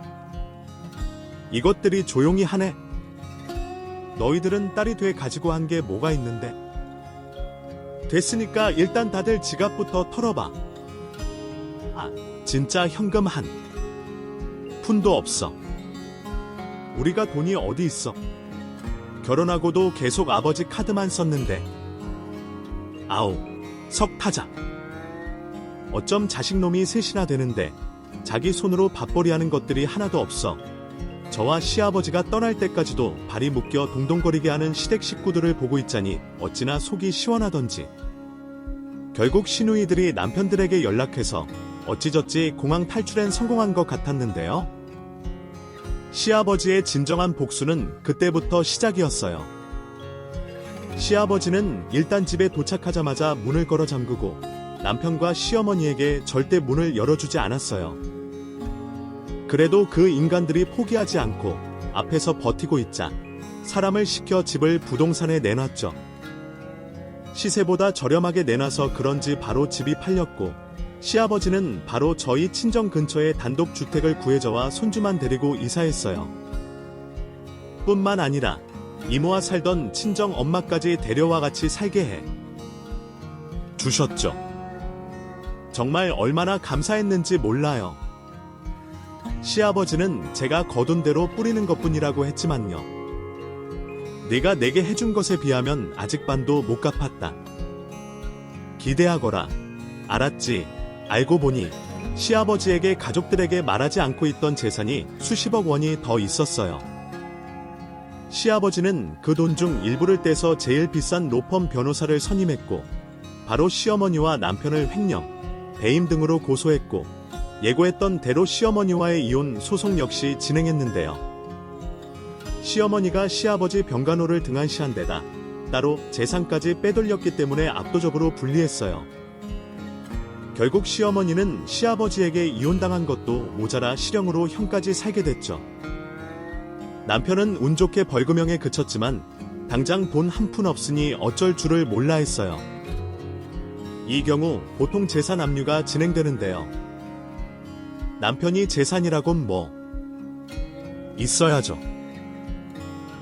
이것들이 조용히 하네. 너희들은 딸이 돼 가지고 한 게 뭐가 있는데. 됐으니까 일단 다들 지갑부터 털어봐. 진짜 현금 한 푼도 없어. 우리가 돈이 어디 있어. 결혼하고도 계속 아버지 카드만 썼는데. 아우, 석 타자. 어쩜 자식놈이 셋이나 되는데 자기 손으로 밥벌이 하는 것들이 하나도 없어. 저와 시아버지가 떠날 때까지도 발이 묶여 동동거리게 하는 시댁 식구들을 보고 있자니 어찌나 속이 시원하던지. 결국 시누이들이 남편들에게 연락해서 어찌저찌 공항 탈출엔 성공한 것 같았는데요. 시아버지의 진정한 복수는 그때부터 시작이었어요. 시아버지는 일단 집에 도착하자마자 문을 걸어 잠그고 남편과 시어머니에게 절대 문을 열어주지 않았어요. 그래도 그 인간들이 포기하지 않고 앞에서 버티고 있자 사람을 시켜 집을 부동산에 내놨죠. 시세보다 저렴하게 내놔서 그런지 바로 집이 팔렸고 시아버지는 바로 저희 친정 근처에 단독주택을 구해져와 손주만 데리고 이사했어요. 뿐만 아니라 이모와 살던 친정 엄마까지 데려와 같이 살게 해 주셨죠. 정말 얼마나 감사했는지 몰라요. 시아버지는 제가 거둔 대로 뿌리는 것뿐이라고 했지만요. 네가 내게 해준 것에 비하면 아직 반도 못 갚았다. 기대하거라. 알았지? 알고 보니 시아버지에게 가족들에게 말하지 않고 있던 재산이 수십억 원이 더 있었어요. 시아버지는 그 돈 중 일부를 떼서 제일 비싼 로펌 변호사를 선임했고 바로 시어머니와 남편을 횡령, 배임 등으로 고소했고 예고했던 대로 시어머니와의 이혼 소송 역시 진행했는데요. 시어머니가 시아버지 병간호를 등한시한 데다 따로 재산까지 빼돌렸기 때문에 압도적으로 불리했어요. 결국 시어머니는 시아버지에게 이혼당한 것도 모자라 실형으로 형까지 살게 됐죠. 남편은 운 좋게 벌금형에 그쳤지만 당장 돈 한 푼 없으니 어쩔 줄을 몰라 했어요. 이 경우 보통 재산 압류가 진행되는데요. 남편이 재산이라곤 뭐 있어야죠.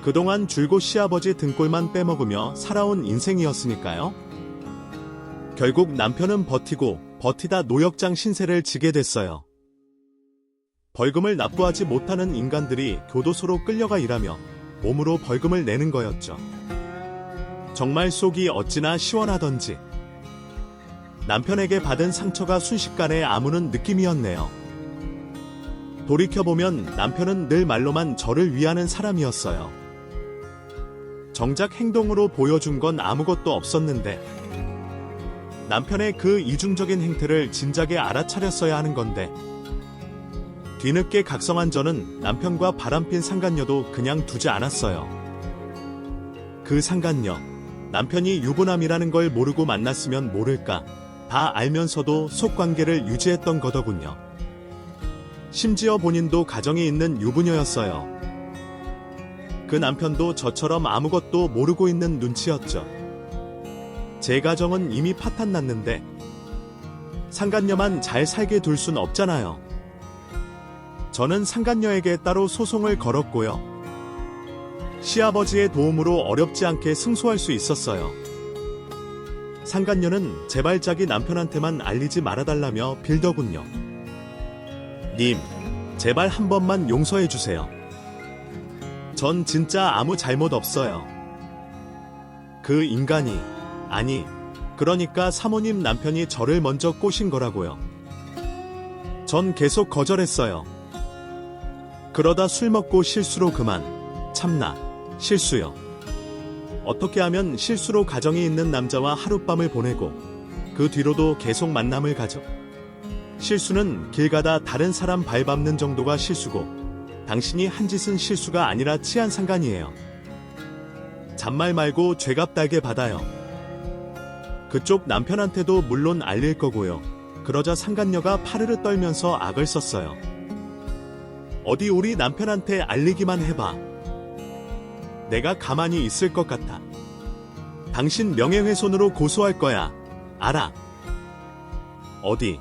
그동안 줄곧 시아버지 등골만 빼먹으며 살아온 인생이었으니까요. 결국 남편은 버티고 버티다 노역장 신세를 지게 됐어요. 벌금을 납부하지 못하는 인간들이 교도소로 끌려가 일하며 몸으로 벌금을 내는 거였죠. 정말 속이 어찌나 시원하던지. 남편에게 받은 상처가 순식간에 아무는 느낌이었네요. 돌이켜보면 남편은 늘 말로만 저를 위하는 사람이었어요. 정작 행동으로 보여준 건 아무것도 없었는데 남편의 그 이중적인 행태를 진작에 알아차렸어야 하는 건데 뒤늦게 각성한 저는 남편과 바람핀 상간녀도 그냥 두지 않았어요. 그 상간녀, 남편이 유부남이라는 걸 모르고 만났으면 모를까 다 알면서도 속관계를 유지했던 거더군요. 심지어 본인도 가정이 있는 유부녀였어요. 그 남편도 저처럼 아무것도 모르고 있는 눈치였죠. 제 가정은 이미 파탄 났는데 상간녀만 잘 살게 둘 순 없잖아요. 저는 상간녀에게 따로 소송을 걸었고요. 시아버지의 도움으로 어렵지 않게 승소할 수 있었어요. 상간녀는 제발 자기 남편한테만 알리지 말아달라며 빌더군요. 님, 제발 한 번만 용서해주세요. 전 진짜 아무 잘못 없어요. 그 인간이, 아니, 그러니까 사모님 남편이 저를 먼저 꼬신 거라고요. 전 계속 거절했어요. 그러다 술 먹고 실수로 그만. 참나, 실수요. 어떻게 하면 실수로 가정이 있는 남자와 하룻밤을 보내고 그 뒤로도 계속 만남을 가져? 실수는 길 가다 다른 사람 발 밟는 정도가 실수고 당신이 한 짓은 실수가 아니라 치안 상간이에요. 잔말 말고 죄값 달게 받아요. 그쪽 남편한테도 물론 알릴 거고요. 그러자 상간녀가 파르르 떨면서 악을 썼어요. 어디 우리 남편한테 알리기만 해봐. 내가 가만히 있을 것 같아. 당신 명예훼손으로 고소할 거야. 알아. 어디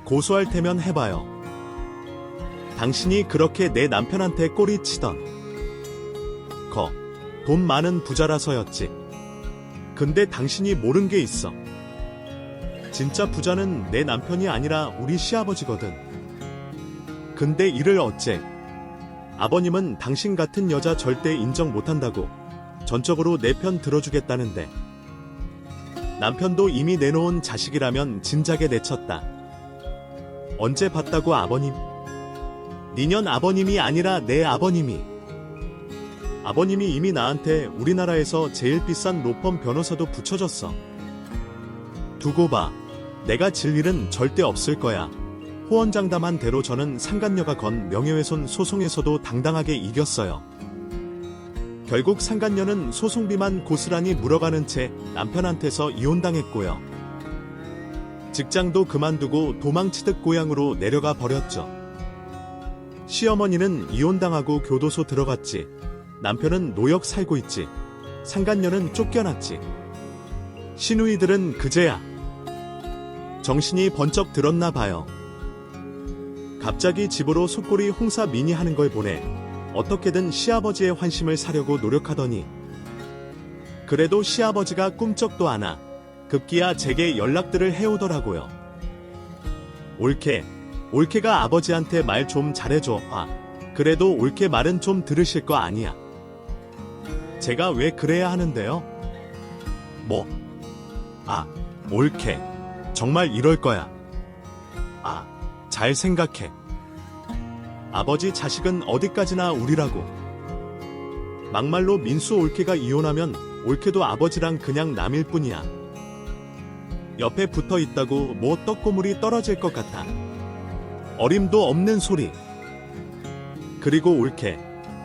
고소할 테면 해봐요. 당신이 그렇게 내 남편한테 꼬리치던 돈 많은 부자라서였지. 근데 당신이 모른 게 있어. 진짜 부자는 내 남편이 아니라 우리 시아버지거든. 근데 이를 어째? 아버님은 당신 같은 여자 절대 인정 못한다고 전적으로 내 편 들어주겠다는데 남편도 이미 내놓은 자식이라면 진작에 내쳤다. 언제 봤다고 아버님? 니년 아버님이 아니라 내 아버님이. 아버님이 이미 나한테 우리나라에서 제일 비싼 로펌 변호사도 붙여줬어. 두고 봐. 내가 질 일은 절대 없을 거야. 호언장담한 대로 저는 상간녀가 건 명예훼손 소송에서도 당당하게 이겼어요. 결국 상간녀는 소송비만 고스란히 물어가는 채 남편한테서 이혼당했고요. 직장도 그만두고 도망치듯 고향으로 내려가 버렸죠. 시어머니는 이혼당하고 교도소 들어갔지. 남편은 노역 살고 있지. 상간녀는 쫓겨났지. 시누이들은 그제야 정신이 번쩍 들었나 봐요. 갑자기 집으로 속골이 홍사 미니 하는 걸 보내 어떻게든 시아버지의 환심을 사려고 노력하더니 그래도 시아버지가 꿈쩍도 않아 급기야 제게 연락들을 해오더라고요. 올케가 아버지한테 말 좀 잘해줘. 그래도 올케 말은 좀 들으실 거 아니야. 제가 왜 그래야 하는데요? 올케. 정말 이럴 거야. 잘 생각해. 아버지 자식은 어디까지나 우리라고. 막말로 민수 올케가 이혼하면 올케도 아버지랑 그냥 남일 뿐이야. 옆에 붙어 있다고 뭐 떡고물이 떨어질 것 같아. 어림도 없는 소리. 그리고 올케.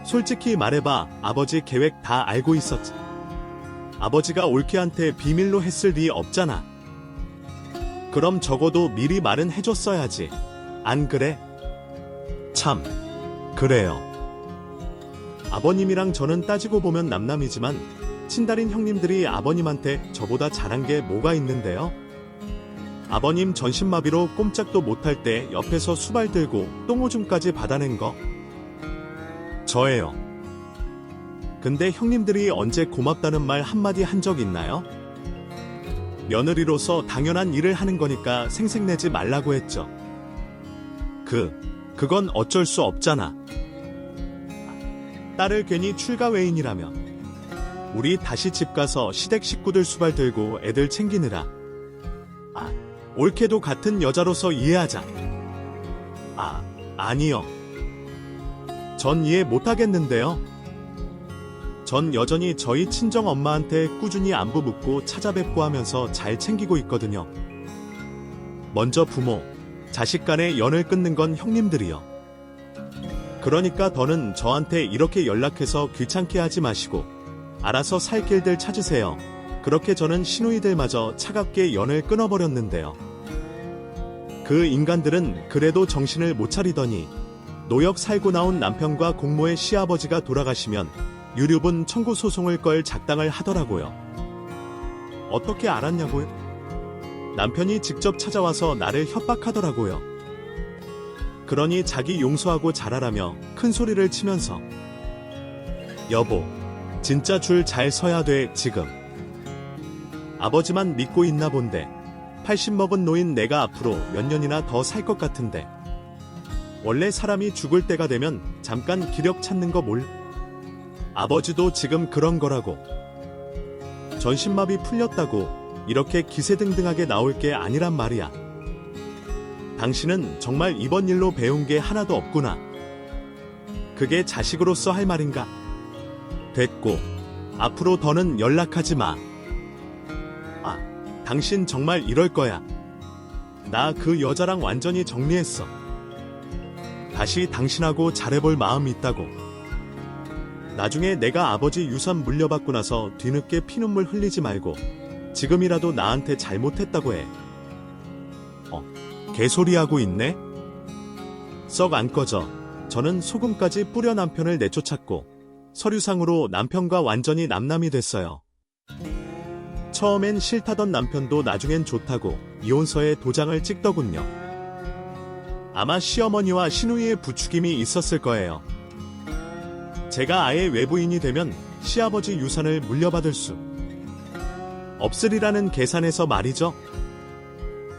솔직히 말해봐. 아버지 계획 다 알고 있었지. 아버지가 올케한테 비밀로 했을 리 없잖아. 그럼 적어도 미리 말은 해줬어야지. 안 그래? 참, 그래요. 아버님이랑 저는 따지고 보면 남남이지만 친달인 형님들이 아버님한테 저보다 잘한 게 뭐가 있는데요? 아버님 전신마비로 꼼짝도 못할 때 옆에서 수발 들고 똥오줌까지 받아낸 거 저예요. 근데 형님들이 언제 고맙다는 말 한마디 한 적 있나요? 며느리로서 당연한 일을 하는 거니까 생색내지 말라고 했죠. 그건 어쩔 수 없잖아. 딸을 괜히 출가 외인이라며. 우리 다시 집 가서 시댁 식구들 수발 들고 애들 챙기느라. 올케도 같은 여자로서 이해하자. 아니요. 전 이해 못하겠는데요. 전 여전히 저희 친정 엄마한테 꾸준히 안부 묻고 찾아뵙고 하면서 잘 챙기고 있거든요. 먼저 부모, 자식 간의 연을 끊는 건 형님들이요. 그러니까 더는 저한테 이렇게 연락해서 귀찮게 하지 마시고 알아서 살 길들 찾으세요. 그렇게 저는 시누이들마저 차갑게 연을 끊어버렸는데요. 그 인간들은 그래도 정신을 못 차리더니 노역 살고 나온 남편과 공모의 시아버지가 돌아가시면 유류분 청구 소송을 걸 작당을 하더라고요. 어떻게 알았냐고요? 남편이 직접 찾아와서 나를 협박하더라고요. 그러니 자기 용서하고 잘하라며 큰 소리를 치면서 여보, 진짜 줄 잘 서야 돼 지금. 아버지만 믿고 있나 본데 80 먹은 노인 내가 앞으로 몇 년이나 더 살 것 같은데. 원래 사람이 죽을 때가 되면 잠깐 기력 찾는 거 아버지도 지금 그런 거라고. 전신마비 풀렸다고 이렇게 기세등등하게 나올 게 아니란 말이야. 당신은 정말 이번 일로 배운 게 하나도 없구나. 그게 자식으로서 할 말인가? 됐고, 앞으로 더는 연락하지 마. 아, 당신 정말 이럴 거야. 나 그 여자랑 완전히 정리했어. 다시 당신하고 잘해볼 마음이 있다고. 나중에 내가 아버지 유산 물려받고 나서 뒤늦게 피눈물 흘리지 말고 지금이라도 나한테 잘못했다고 해. 개소리하고 있네? 썩 안 꺼져. 저는 소금까지 뿌려 남편을 내쫓았고 서류상으로 남편과 완전히 남남이 됐어요. 처음엔 싫다던 남편도 나중엔 좋다고 이혼서에 도장을 찍더군요. 아마 시어머니와 시누이의 부추김이 있었을 거예요. 제가 아예 외부인이 되면 시아버지 유산을 물려받을 수 없으리라는 계산에서 말이죠.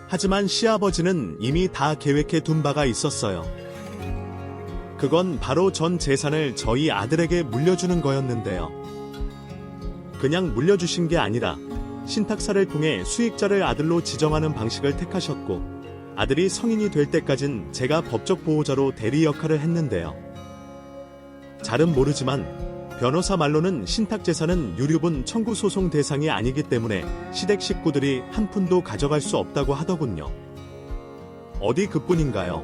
하지만 시아버지는 이미 다 계획해 둔 바가 있었어요. 그건 바로 전 재산을 저희 아들에게 물려주는 거였는데요. 그냥 물려주신 게 아니라 신탁사를 통해 수익자를 아들로 지정하는 방식을 택하셨고 아들이 성인이 될 때까진 제가 법적 보호자로 대리 역할을 했는데요. 잘은 모르지만 변호사 말로는 신탁재산은 유류분 청구 소송 대상이 아니기 때문에 시댁 식구들이 한 푼도 가져갈 수 없다고 하더군요. 어디 그뿐인가요?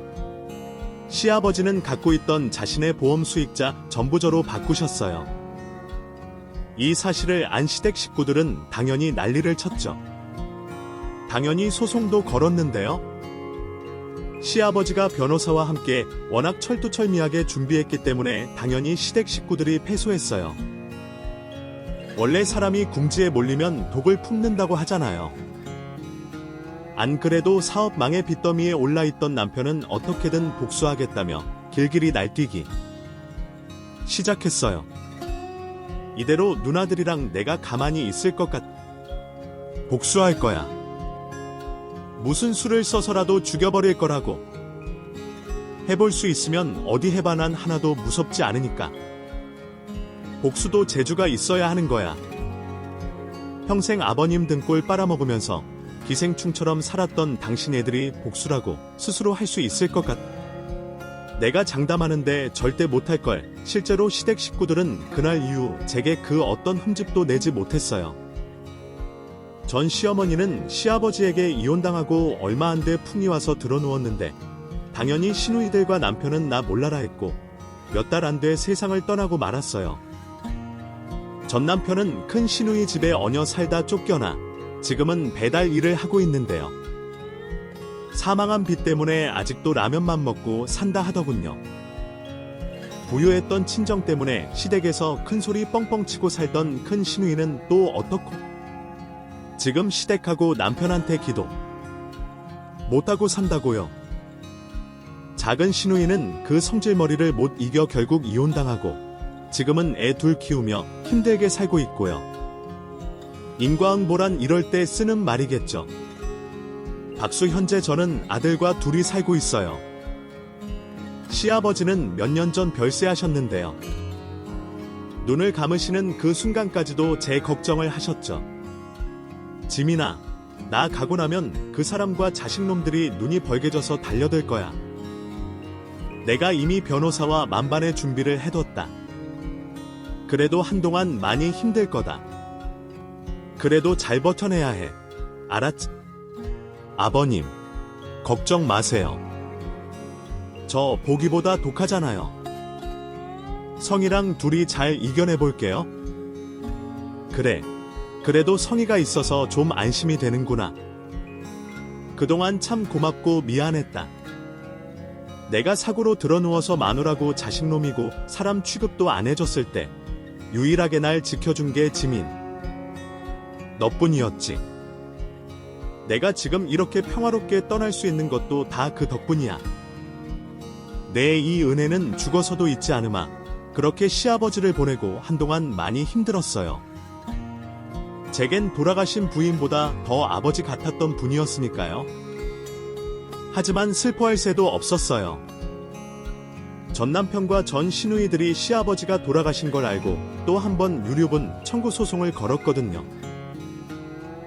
시아버지는 갖고 있던 자신의 보험 수익자 전부 저로 바꾸셨어요. 이 사실을 안 시댁 식구들은 당연히 난리를 쳤죠. 당연히 소송도 걸었는데요. 시아버지가 변호사와 함께 워낙 철두철미하게 준비했기 때문에 당연히 시댁 식구들이 패소했어요. 원래 사람이 궁지에 몰리면 독을 품는다고 하잖아요. 안 그래도 사업망의 빚더미에 올라있던 남편은 어떻게든 복수하겠다며 길길이 날뛰기 시작했어요. 이대로 누나들이랑 내가 가만히 있을 것 같... 복수할 거야. 무슨 수를 써서라도 죽여버릴 거라고. 해볼 수 있으면 어디 해봐. 난 하나도 무섭지 않으니까. 복수도 재주가 있어야 하는 거야. 평생 아버님 등골 빨아먹으면서 기생충처럼 살았던 당신 애들이 복수라고 스스로 할 수 있을 것 같... 내가 장담하는데 절대 못할 걸. 실제로 시댁 식구들은 그날 이후 제게 그 어떤 흠집도 내지 못했어요. 전 시어머니는 시아버지에게 이혼당하고 얼마 안 돼 풍이 와서 들어누웠는데 당연히 시누이들과 남편은 나 몰라라 했고 몇 달 안 돼 세상을 떠나고 말았어요. 전 남편은 큰 시누이 집에 어녀 살다 쫓겨나 지금은 배달 일을 하고 있는데요. 사망한 빚 때문에 아직도 라면만 먹고 산다 하더군요. 부유했던 친정 때문에 시댁에서 큰 소리 뻥뻥 치고 살던 큰 시누이는 또 어떻고? 지금 시댁하고 남편한테 기도 못하고 산다고요. 작은 시누이는 그 성질머리를 못 이겨 결국 이혼당하고 지금은 애 둘 키우며 힘들게 살고 있고요. 인과응보란 이럴 때 쓰는 말이겠죠. 박수. 현재 저는 아들과 둘이 살고 있어요. 시아버지는 몇 년 전 별세하셨는데요. 눈을 감으시는 그 순간까지도 제 걱정을 하셨죠. 지민아, 나 가고 나면 그 사람과 자식놈들이 눈이 벌게져서 달려들 거야. 내가 이미 변호사와 만반의 준비를 해뒀다. 그래도 한동안 많이 힘들 거다. 그래도 잘 버텨내야 해. 알았지? 아버님, 걱정 마세요. 저 보기보다 독하잖아요. 성이랑 둘이 잘 이겨내볼게요. 그래, 그래도 성이가 있어서 좀 안심이 되는구나. 그동안 참 고맙고 미안했다. 내가 사고로 드러누워서 마누라고 자식놈이고 사람 취급도 안 해줬을 때 유일하게 날 지켜준 게 지민. 너뿐이었지. 내가 지금 이렇게 평화롭게 떠날 수 있는 것도 다 그 덕분이야. 내 이 은혜는 죽어서도 잊지 않으마. 그렇게 시아버지를 보내고 한동안 많이 힘들었어요. 제겐 돌아가신 부인보다 더 아버지 같았던 분이었으니까요. 하지만 슬퍼할 새도 없었어요. 전 남편과 전 시누이들이 시아버지가 돌아가신 걸 알고 또 한 번 유류분 청구 소송을 걸었거든요.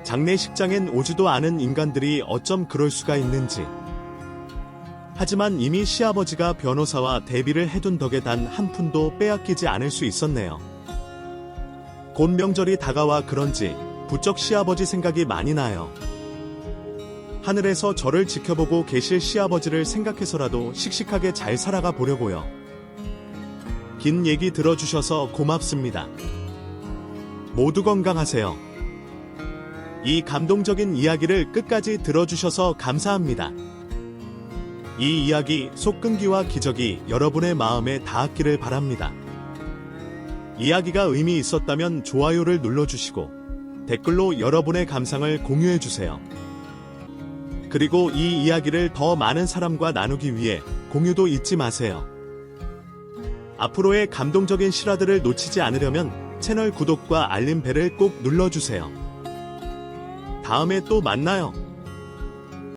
장례식장엔 오지도 않은 인간들이 어쩜 그럴 수가 있는지. 하지만 이미 시아버지가 변호사와 대비를 해둔 덕에 단 한 푼도 빼앗기지 않을 수 있었네요. 곧 명절이 다가와 그런지 부쩍 시아버지 생각이 많이 나요. 하늘에서 저를 지켜보고 계실 시아버지를 생각해서라도 씩씩하게 잘 살아가 보려고요. 긴 얘기 들어주셔서 고맙습니다. 모두 건강하세요. 이 감동적인 이야기를 끝까지 들어주셔서 감사합니다. 이 이야기 속끈기와 기적이 여러분의 마음에 닿았기를 바랍니다. 이야기가 의미 있었다면 좋아요를 눌러주시고 댓글로 여러분의 감상을 공유해주세요. 그리고 이 이야기를 더 많은 사람과 나누기 위해 공유도 잊지 마세요. 앞으로의 감동적인 실화들을 놓치지 않으려면 채널 구독과 알림벨을 꼭 눌러주세요. 다음에 또 만나요.